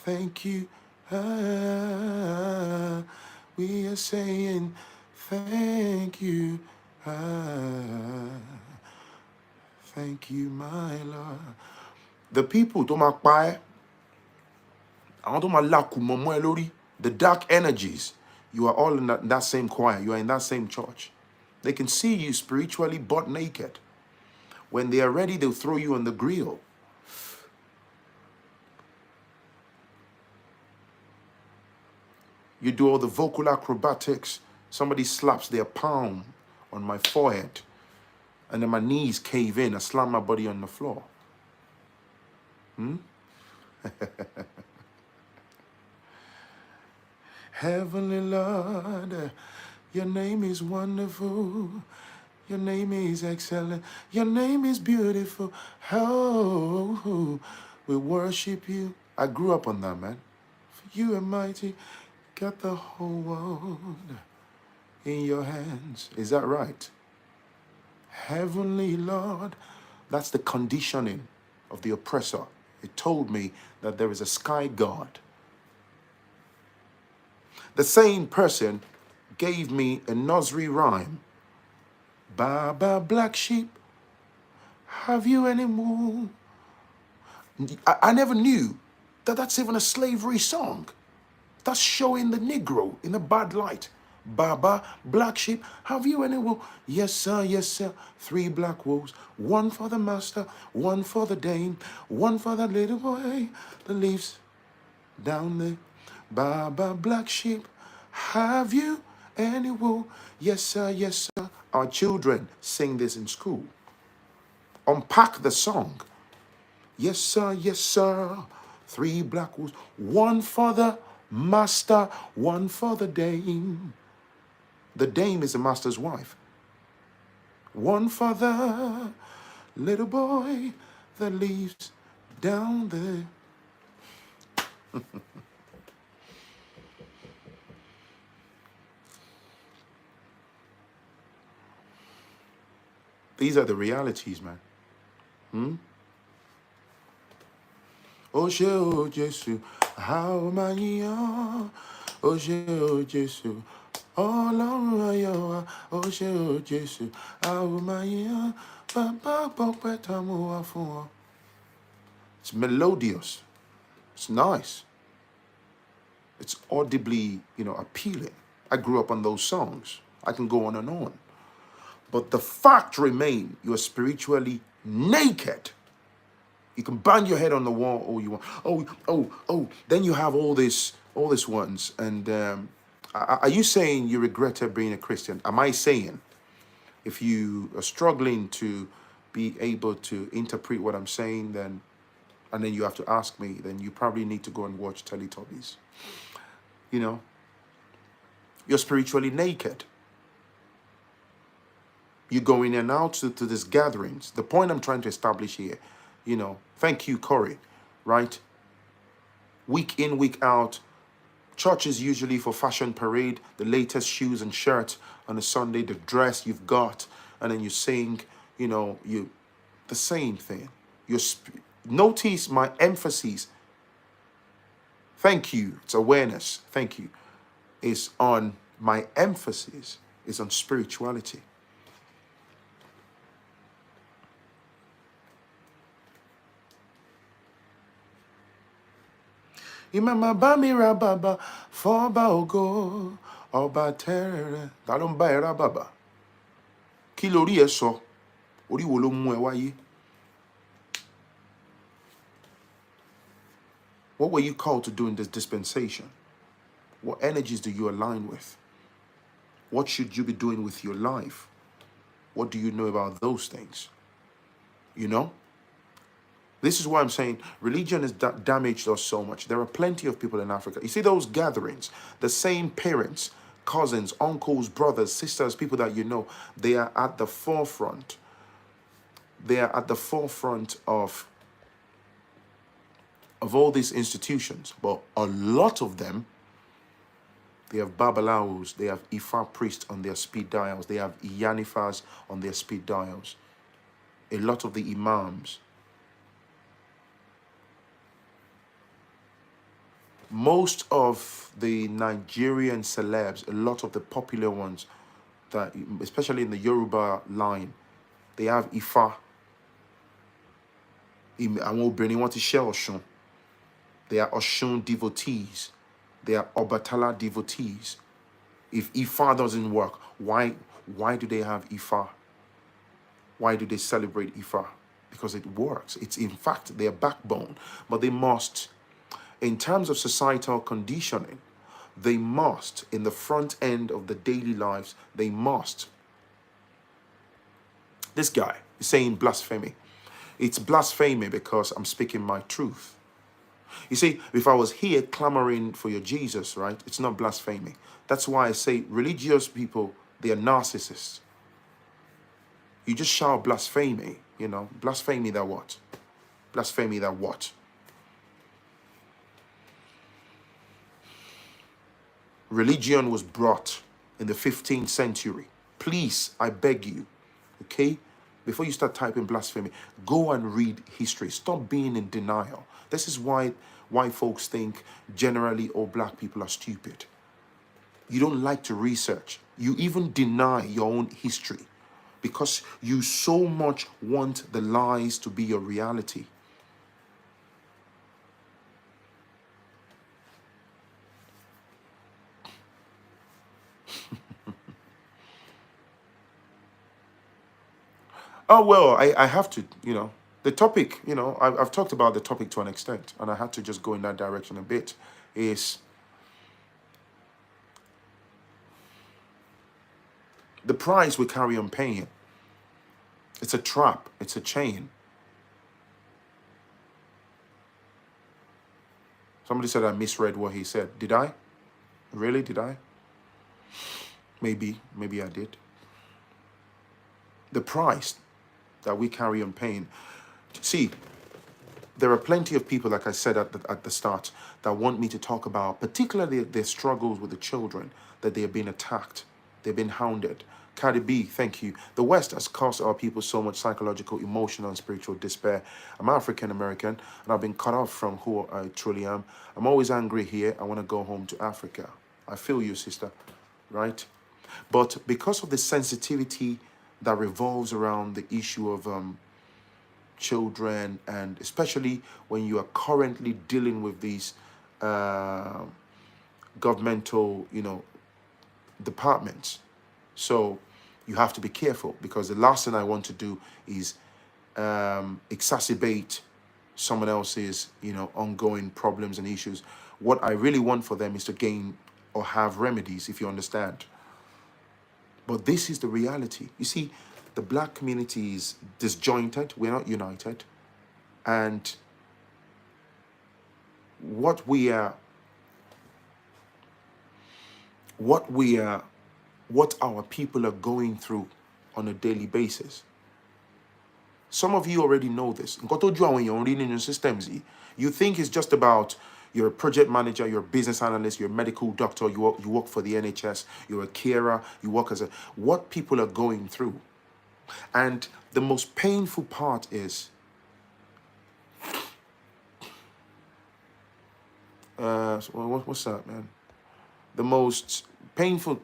A: Thank you. We are saying thank you. Thank you, my Lord. The people, the dark energies, you are all in that same choir. You are in that same church. They can see you spiritually butt naked. When they are ready, they'll throw you on the grill. You do all the vocal acrobatics. Somebody slaps their palm on my forehead. And then my knees cave in. I slam my body on the floor. Heavenly Lord, your name is wonderful. Your name is excellent. Your name is beautiful. Oh, we worship you. I grew up on that, man. For you are mighty. Got the whole world in your hands. Is that right? Heavenly Lord, that's the conditioning of the oppressor. It told me that there is a sky god. The same person gave me a nursery rhyme. Baba black sheep, have you any wool? I never knew that that's even a slavery song. That's showing the Negro in a bad light. Baba, black sheep, have you any wool? Yes, sir, yes, sir. 3 black wolves, 1 for the master, 1 for the dame, 1 for the little boy that lives down there. Baba, black sheep, have you any wool? Yes, sir, yes, sir. Our children sing this in school. unpack the song. Yes, sir, yes, sir. 3 black wolves, one for the master, one for the dame. The dame is the master's wife. One for the little boy that lives down there. These are the realities, man. Oh, oh, Jesus, how many are? Oh, oh, Jesus, oh, Lord, oh, oh, Jesus, how many are? It's melodious. It's nice. It's audibly, appealing. I grew up on those songs. I can go on and on. But the fact remains, you are spiritually naked. You can bang your head on the wall all you want. Oh. Then you have all this ones. And are you saying you regretted being a Christian? Am I saying if you are struggling to be able to interpret what I'm saying, then you have to ask me, then you probably need to go and watch Teletubbies. You're spiritually naked. You go in and out to these gatherings. The point I'm trying to establish here, thank you, Corey, right? Week in, week out, church is usually for fashion parade, the latest shoes and shirts on a Sunday, the dress you've got, and then you sing, the same thing. Notice my emphasis. Thank you. It's awareness. Thank you. Is on my emphasis is on spirituality. Imama bami rababa foba ogo oba terere ta ló ń bá ẹ rababa kí lórí ẹ sọ orí wo ló mú ẹ wáyé. What were you called to do in this dispensation? What energies do you align with? What should you be doing with your life? What do you know about those things? This is why I'm saying religion has damaged us so much. There are plenty of people in Africa. You see those gatherings, the same parents, cousins, uncles, brothers, sisters, people that they are at the forefront. They are at the forefront of all these institutions. But a lot of them, they have Babalaos, they have Ifa priests on their speed dials, they have Iyanifas on their speed dials. A lot of the imams. Most of the Nigerian celebs, a lot of the popular ones, that especially in the Yoruba line, they have Ifa. Àwọn obìnrin wọn ti ṣe Ọ̀ṣun. They are Oshun devotees. They are Obatala devotees. If Ifa doesn't work, why do they have Ifa? Why do they celebrate Ifa? Because it works. It's in fact their backbone. But they must, in terms of societal conditioning, they must, in the front end of the daily lives, they must. This guy is saying blasphemy. It's blasphemy because I'm speaking my truth. You see, if I was here clamoring for your Jesus, right, it's not blasphemy. That's why I say religious people, they are narcissists. You just shout blasphemy, blasphemy that what? Blasphemy that what? Religion was brought in the 15th century. Please, I beg you, okay? Before you start typing blasphemy, go and read history. Stop being in denial. This is why folks think generally all black people are stupid. You don't like to research. You even deny your own history because you so much want the lies to be your reality. Oh, well, I have to, the topic, I've talked about the topic to an extent, and I had to just go in that direction a bit, is the price we carry on paying. It's a trap. It's a chain. Somebody said I misread what he said. Did I? Really? Did I? Maybe I did. The price that we carry on paying. See, there are plenty of people, like I said at the start, that want me to talk about, particularly their struggles with the children, that they are being attacked, they've been hounded. Cardi B, thank you. The West has caused our people so much psychological, emotional, and spiritual despair. I'm African American, and I've been cut off from who I truly am. I'm always angry here. I want to go home to Africa. I feel you, sister, right? But because of the sensitivity that revolves around the issue of children, and especially when you are currently dealing with these governmental, departments, so you have to be careful, because the last thing I want to do is exacerbate someone else's, ongoing problems and issues. What I really want for them is to gain or have remedies, if you understand. But this is the reality. You see, the black community is disjointed. We're not united. And what our people are going through on a daily basis. Some of you already know this. You think it's just about you're a project manager, you're a business analyst, you're a medical doctor, you work for the NHS, you're a carer, you work as what people are going through. And the most painful part is, what's that, man? The most painful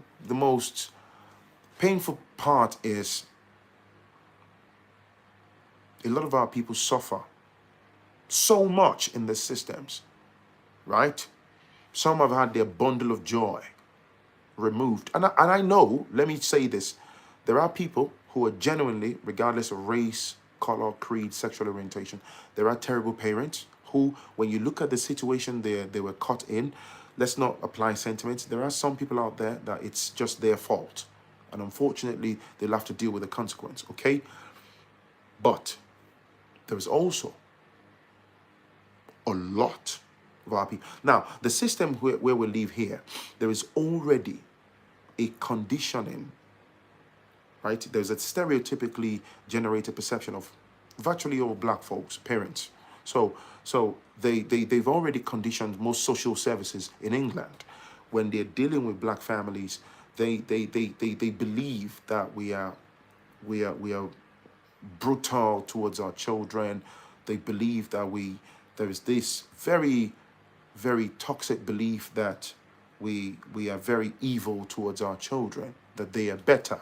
A: part is a lot of our people suffer so much in the systems, right? Some have had their bundle of joy removed. And I know, let me say this, there are people who are genuinely, regardless of race, color, creed, sexual orientation, there are terrible parents who, when you look at the situation they were caught in, let's not apply sentiments. There are some people out there that it's just their fault. And unfortunately, they'll have to deal with the consequence, okay? But there is also a lot of our people. Now, the system where we live here, there is already a conditioning, right? There's a stereotypically generated perception of virtually all black folks, parents. So they've already conditioned most social services in England when they're dealing with black families. They believe that we are brutal towards our children. They believe that there is this very, very toxic belief that we are very evil towards our children, that they are better.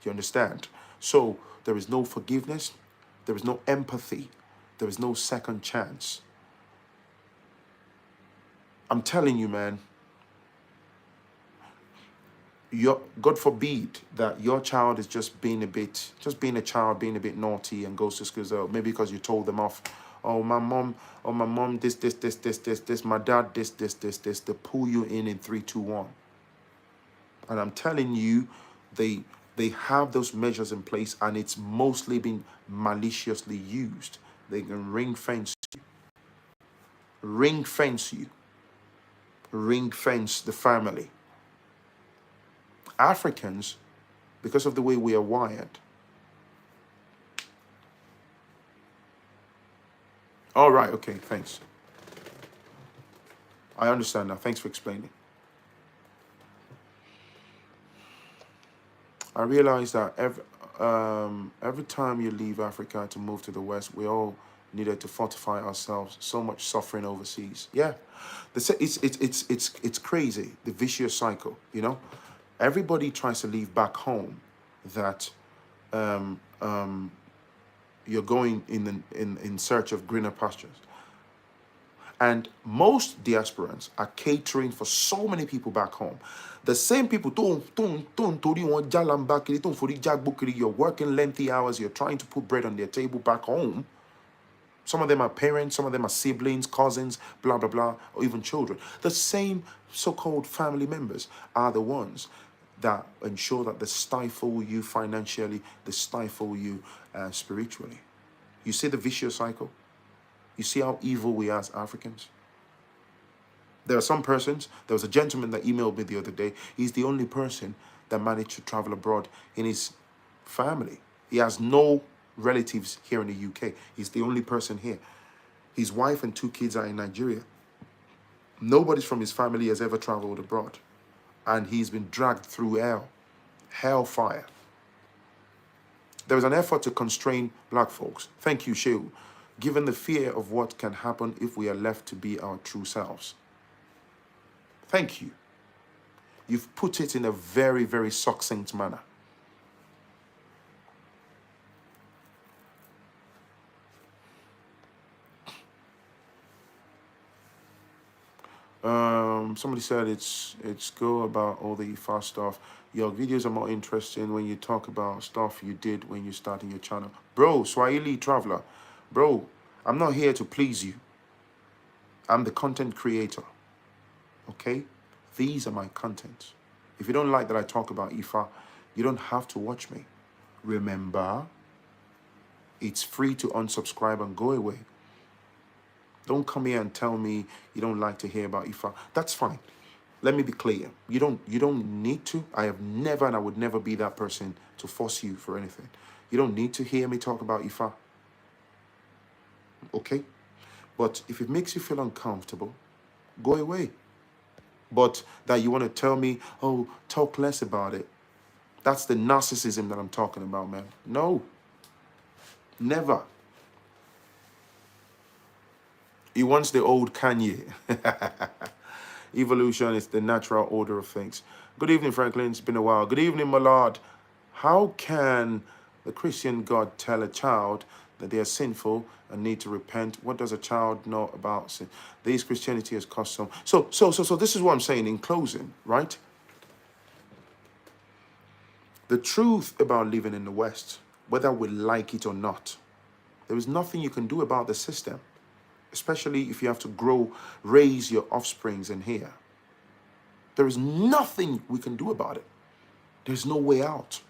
A: Do you understand? So there is no forgiveness, there is no empathy, there is no second chance. I'm telling you, man, God forbid that your child is just being a child, being a bit naughty and goes to school, maybe because you told them off. Oh, my mom, this, my dad, this, they pull you in 3, 2, 1. And I'm telling you, they have those measures in place, and it's mostly been maliciously used. They can ring fence you, ring fence the family. Africans, because of the way we are wired. All right, okay, thanks. I understand now. Thanks for explaining. I realize that every time you leave Africa to move to the West, we all needed to fortify ourselves. So much suffering overseas. Yeah, it's crazy. The vicious cycle. Everybody tries to leave back home that you're going in search of greener pastures. And most diasporans are catering for so many people back home. The same people, you're working lengthy hours, you're trying to put bread on their table back home. Some of them are parents, some of them are siblings, cousins, blah, blah, blah, or even children. The same so-called family members are the ones that ensure that they stifle you financially, they stifle you spiritually. You see the vicious cycle? You see how evil we are as Africans? There are some persons, there was a gentleman that emailed me the other day. He's the only person that managed to travel abroad in his family. He has no relatives here in the UK. He's the only person here. His wife and 2 kids are in Nigeria. Nobody from his family has ever traveled abroad. And he's been dragged through hellfire. There is an effort to constrain black folks. Thank you, Shehu. Given the fear of what can happen if we are left to be our true selves. Thank you. You've put it in a very, very succinct manner. Somebody said it's go about all the fast stuff. Your videos are more interesting when you talk about stuff you did when you started your channel. Bro, Swahili Traveler. Bro, I'm not here to please you. I'm the content creator. Okay? These are my contents. If you don't like that I talk about Ifa, you don't have to watch me. Remember, it's free to unsubscribe and go away. Don't come here and tell me you don't like to hear about Ifa. That's fine. Let me be clear. You don't need to. I have never and I would never be that person to force you for anything. You don't need to hear me talk about Ifa. Okay? But if it makes you feel uncomfortable, go away. But that you want to tell me, oh, talk less about it. That's the narcissism that I'm talking about, man. No. Never. He wants the old Kanye. Evolution is the natural order of things. Good evening, Phrankleen. It's been a while. Good evening, my lord. How can the Christian God tell a child that they are sinful and need to repent? What does a child know about sin? This Christianity has cost some. So this is what I'm saying in closing, right? The truth about living in the West, whether we like it or not, there is nothing you can do about the system, especially if you have to raise your offsprings in here. There is nothing we can do about it. There's no way out.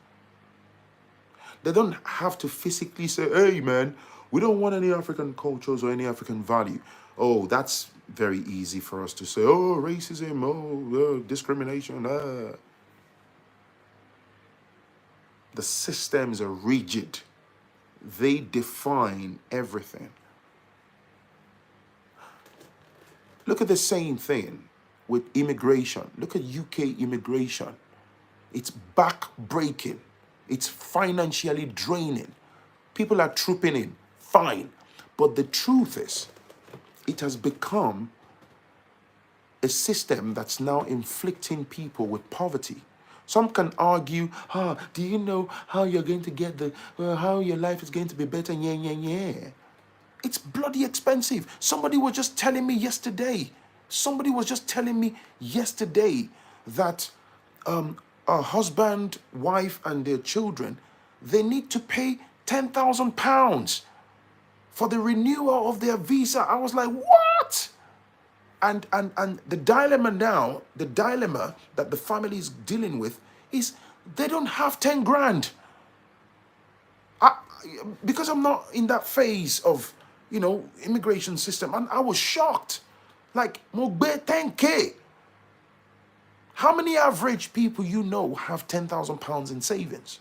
A: They don't have to physically say, hey, man, we don't want any African cultures or any African value. Oh, that's very easy for us to say, oh, racism, oh, discrimination. The systems are rigid. They define everything. Look at the same thing with immigration. Look at UK immigration. It's back-breaking. It's financially draining. People are trooping in, fine. But the truth is, it has become a system that's now inflicting people with poverty. Some can argue, do you know how you're going to get how your life is going to be better? Yeah. It's bloody expensive. Somebody was just telling me yesterday that a husband, wife, and their children, they need to pay £10,000 for the renewal of their visa. I was like, what? And the dilemma now, the dilemma that the family is dealing with is they don't have 10 grand. Because I'm not in that phase of, immigration system, and I was shocked. Like, Mogbe 10K. How many average people have £10,000 in savings?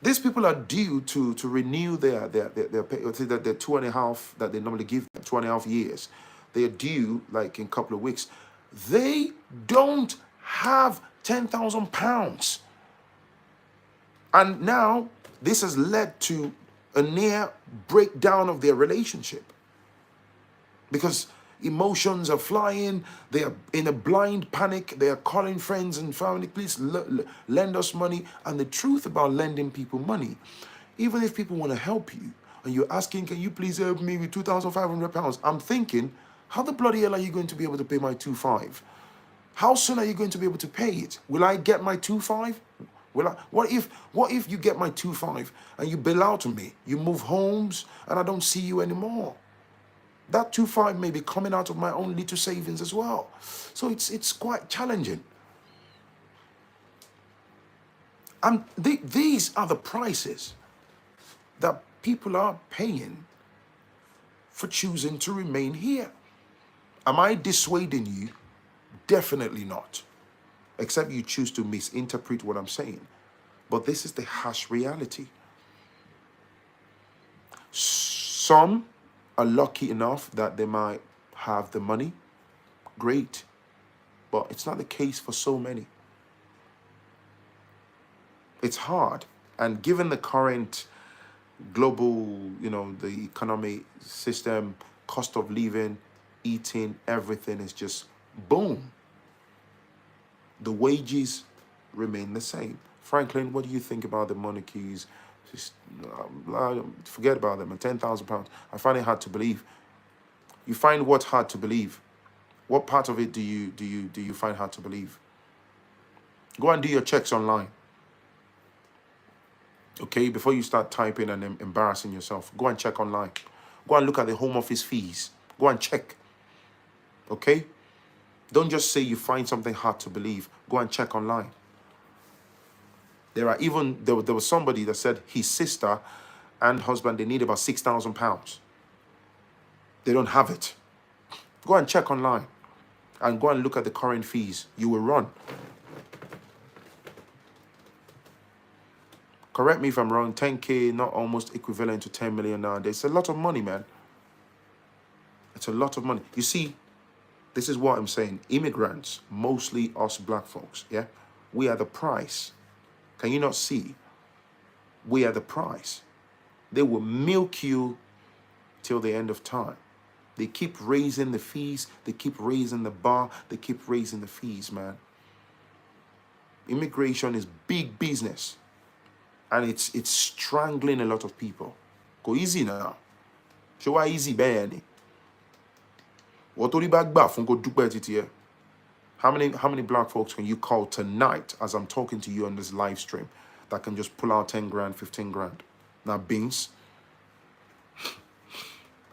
A: These people are due to renew their pay, their 2.5 that they normally give them, 2.5 years. They are due like in a couple of weeks. They don't have £10,000. And now this has led to a near breakdown of their relationship. Because emotions are flying, they are in a blind panic, they are calling friends and family, please lend us money. And the truth about lending people money, even if people want to help you, and you're asking, can you please help me with £2,500? I'm thinking, how the bloody hell are you going to be able to pay my 2.5? How soon are you going to be able to pay it? Will I get my 2.5? What if you get my 2.5 and you bail out on me, you move homes and I don't see you anymore? That 2.5 may be coming out of my own little savings as well. So it's quite challenging. These are the prices that people are paying for choosing to remain here. Am I dissuading you? Definitely not. Except you choose to misinterpret what I'm saying. But this is the harsh reality. Some are lucky enough that they might have the money. Great. But it's not the case for so many. It's hard. And given the current global, the economic system, cost of living, eating, everything is just boom. The wages remain the same. Phrankleen, what do you think about the monarchies? Just forget about them. £10,000. I find it hard to believe. You find what hard to believe? What part of it do you find hard to believe? Go and do your checks online. Okay, before you start typing and embarrassing yourself, go and check online. Go and look at the Home Office fees. Go and check. Okay? Don't just say you find something hard to believe. Go and check online. There was somebody that said his sister and husband, they need about £6,000. They don't have it. Go and check online and go and look at the current fees. You will run. Correct me if I'm wrong, 10K, not almost equivalent to 10 million nowadays. It's a lot of money, man. It's a lot of money. You see, this is what I'm saying. Immigrants, mostly us black folks, yeah? We are the price. Can you not see? We are the price. They will milk you till the end of time. They keep raising the fees. They keep raising the bar. They keep raising the fees, man. Immigration is big business. And it's strangling a lot of people. Go easy now. Show why easy, Ben. What only back from go do better. How many black folks can you call tonight as I'm talking to you on this live stream that can just pull out 10 grand, 15 grand? Now, Beans.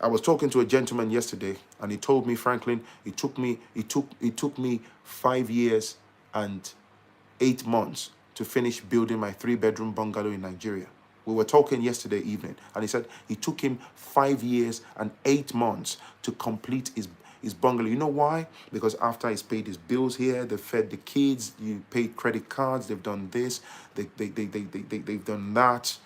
A: I was talking to a gentleman yesterday, and he told me, Phrankleen, it took me 5 years and 8 months to finish building my 3-bedroom bungalow in Nigeria. We were talking yesterday evening, and he said it took him 5 years and 8 months to complete his bungalow. You know why? Because after he's paid his bills here, they fed the kids, you paid credit cards, they've done this, they've done that.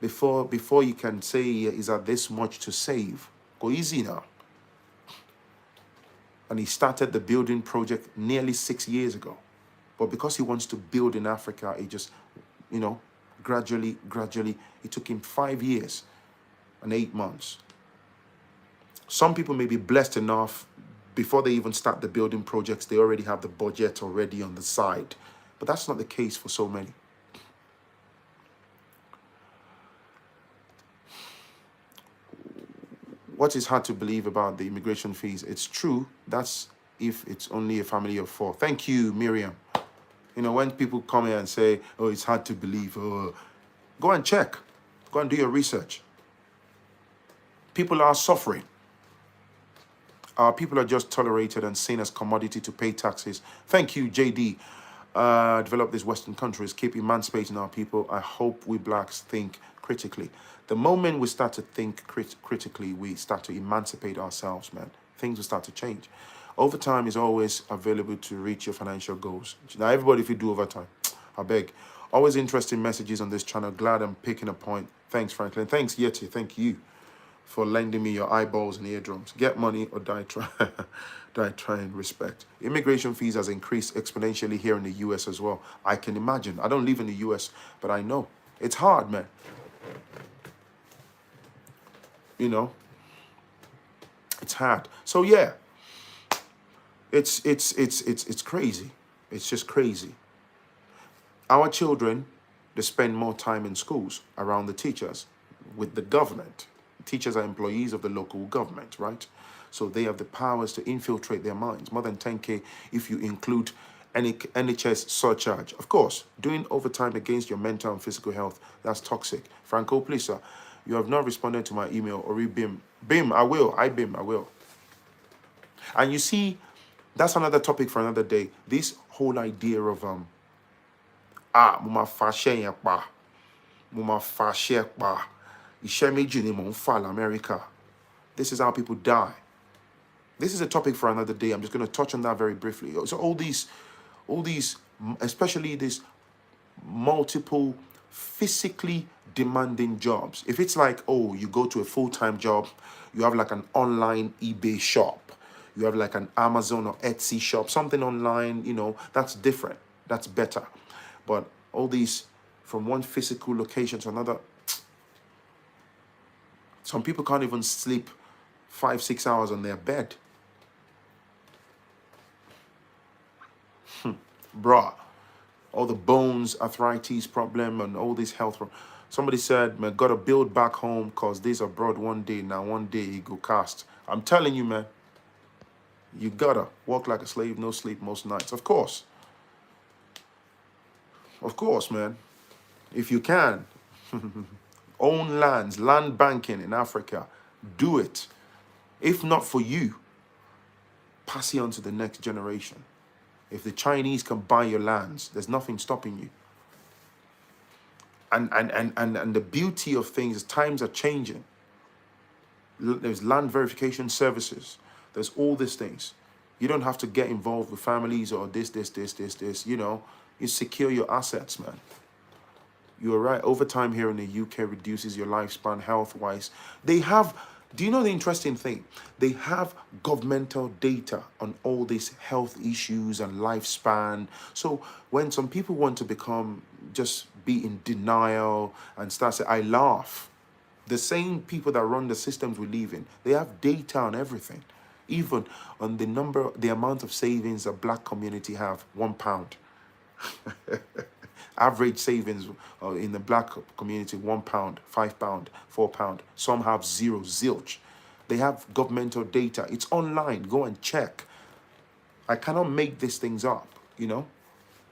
A: Before you can say is that this much to save. Go easy now. And he started the building project nearly 6 years ago. But because he wants to build in Africa, he just, gradually, it took him 5 years and 8 months. Some people may be blessed enough, before they even start the building projects, they already have the budget already on the side. But that's not the case for so many. What is hard to believe about the immigration fees? It's true. That's if it's only a family of 4. Thank you, Miriam. When people come here and say, oh, it's hard to believe, go and check. Go and do your research. People are suffering. People are just tolerated and seen as commodity to pay taxes. Thank you, JD. Develop these Western countries, keep emancipating our people. I hope we blacks think critically. The moment we start to think critically, we start to emancipate ourselves, man. Things will start to change. Overtime is always available to reach your financial goals. Now, everybody, if you do overtime, I beg. Always interesting messages on this channel. Glad I'm picking a point. Thanks, Phrankleen. Thanks, Yeti. Thank you for lending me your eyeballs and eardrums. Get money or die trying. Respect. Immigration fees has increased exponentially here in the US as well. I can imagine. I don't live in the US, but I know. It's hard, man. It's hard. So yeah. It's crazy. It's just crazy. Our children, they spend more time in schools around the teachers with the government. Teachers are employees of the local government, right? So they have the powers to infiltrate their minds. More than 10K if you include any NHS surcharge. Of course, doing overtime against your mental and physical health, that's toxic. Franco, please, sir, you have not responded to my email or BIM. BIM, I will. I will. And you see, that's another topic for another day. This whole idea of Ah, mo ma fa iṣẹ́ yẹn pa. Mo ma fa iṣẹ́ pa. Iṣẹ́ méjì ni mo ń fà l'America. This is how people die. This is a topic for another day. I'm just going to touch on that very briefly. So all these, especially these multiple physically demanding jobs. If it's like, oh, you go to a full-time job, you have like an online eBay shop, you have like an Amazon or Etsy shop, something online, you know, that's different. That's better. But all these from one physical location to another, some people can't even sleep 5-6 hours on their bed. Bruh. All the bones, arthritis problem, and all these health problems. Somebody said, man, gotta build back home because these abroad one day. Now one day he go cast. I'm telling you, man, you gotta walk like a slave, no sleep most nights. Of course, man. If you can, own lands, land banking in Africa, do it. If not for you, pass it on to the next generation. If the Chinese can buy your lands, there's nothing stopping you. And the beauty of things is times are changing. There's land verification services. There's all these things. You don't have to get involved with families or this. You know, you secure your assets, man. You're right. Overtime here in the UK reduces your lifespan health-wise. They have, do you know the interesting thing? They have governmental data on all these health issues and lifespan. So when some people want to just be in denial and start saying, I laugh. The same people that run the systems we live in, they have data on everything. Even on the amount of savings a black community have, £1. Average savings in the black community, £1, £5, £4. Some have zero, zilch. They have governmental data. It's online. Go and check. I cannot make these things up, you know.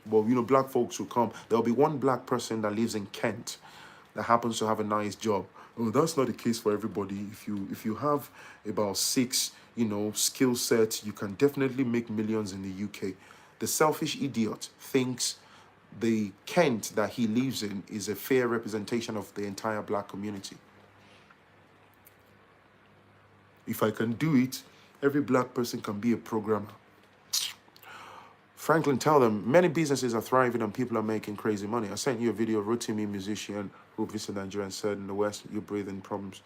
A: But, you know, black folks will come. There'll be one black person that lives in Kent that happens to have a nice job. Oh, that's not the case for everybody. If you have about 6, you know, skill sets, you can definitely make millions in the UK. The selfish idiot thinks the Kent that he lives in is a fair representation of the entire black community. If I can do it, every black person can be a programmer. Phrankleen, tell them, many businesses are thriving and people are making crazy money. I sent you a video of a Rotimi musician who visited Nigeria and said, in the West, you breathe in problems.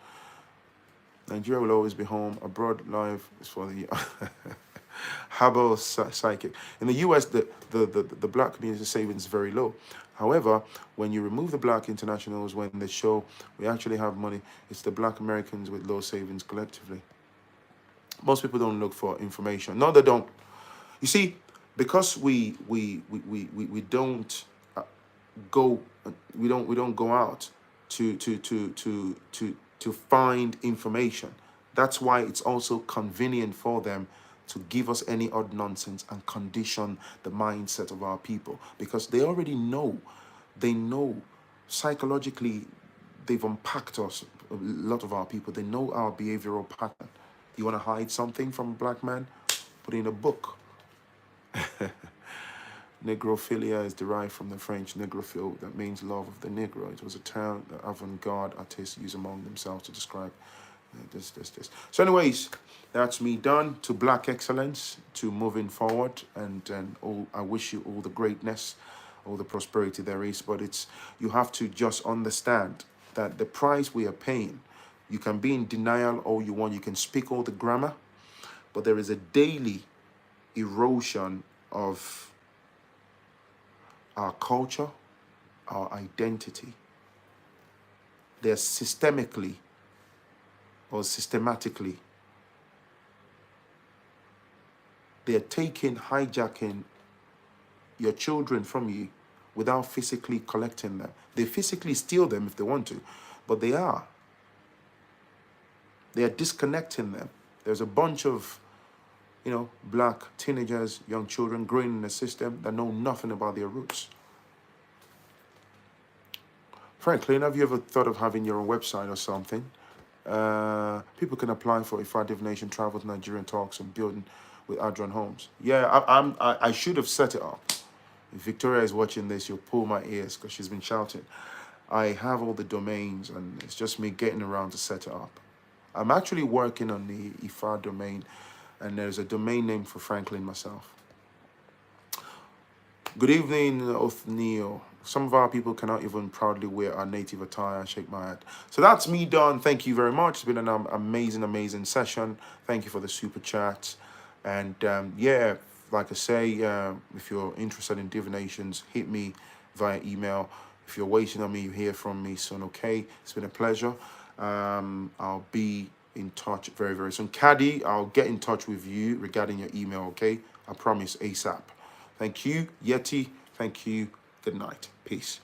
A: Nigeria will always be home. Abroad life is for the Habbo psychic. In the US, the black community savings is very low. However, when you remove the black internationals, when they show we actually have money, it's the black Americans with low savings collectively. Most people don't look for information. No, they don't. You see, because we don't go out to find information. That's why it's also convenient for them to give us any odd nonsense and condition the mindset of our people, because they already know. They know psychologically. They've unpacked us, a lot of our people. They know our behavioral pattern. You want to hide something from a black man? Put it in a book. Negrophilia is derived from the French négrophile, that means love of the Negro. It was a term that avant-garde artists use among themselves to describe this. So anyways, that's me done. To black excellence, to moving forward, and I wish you all the greatness, all the prosperity there is. But you have to just understand that the price we are paying, you can be in denial all you want, you can speak all the grammar, but there is a daily erosion of our culture, our identity. They're systematically they're hijacking your children from you without physically collecting them. They physically steal them if they want to, but they are disconnecting them. There's a bunch of, you know, black teenagers, young children growing in a system that know nothing about their roots. Phrankleen, have you ever thought of having your own website or something? People can apply for Ifá Divination Travel to Nigerian Talks and building with Adrian Holmes. Yeah, I should have set it up. If Victoria is watching this, you'll pull my ears because she's been shouting. I have all the domains, and it's just me getting around to set it up. I'm actually working on the IFA domain, and there's a domain name for Phrankleen myself. Good evening, Othniel. Some of our people cannot even proudly wear our native attire. Shake my head. So that's me done. Thank you very much. It's been an amazing session. Thank you for the super chats. And yeah, like I say, if you're interested in divinations, hit me via email. If you're waiting on me, you hear from me soon, okay? It's been a pleasure. I'll be in touch very soon. Caddy, I'll get in touch with you regarding your email, okay? I promise, ASAP. Thank you, Yeti. Thank you. Good night. Peace.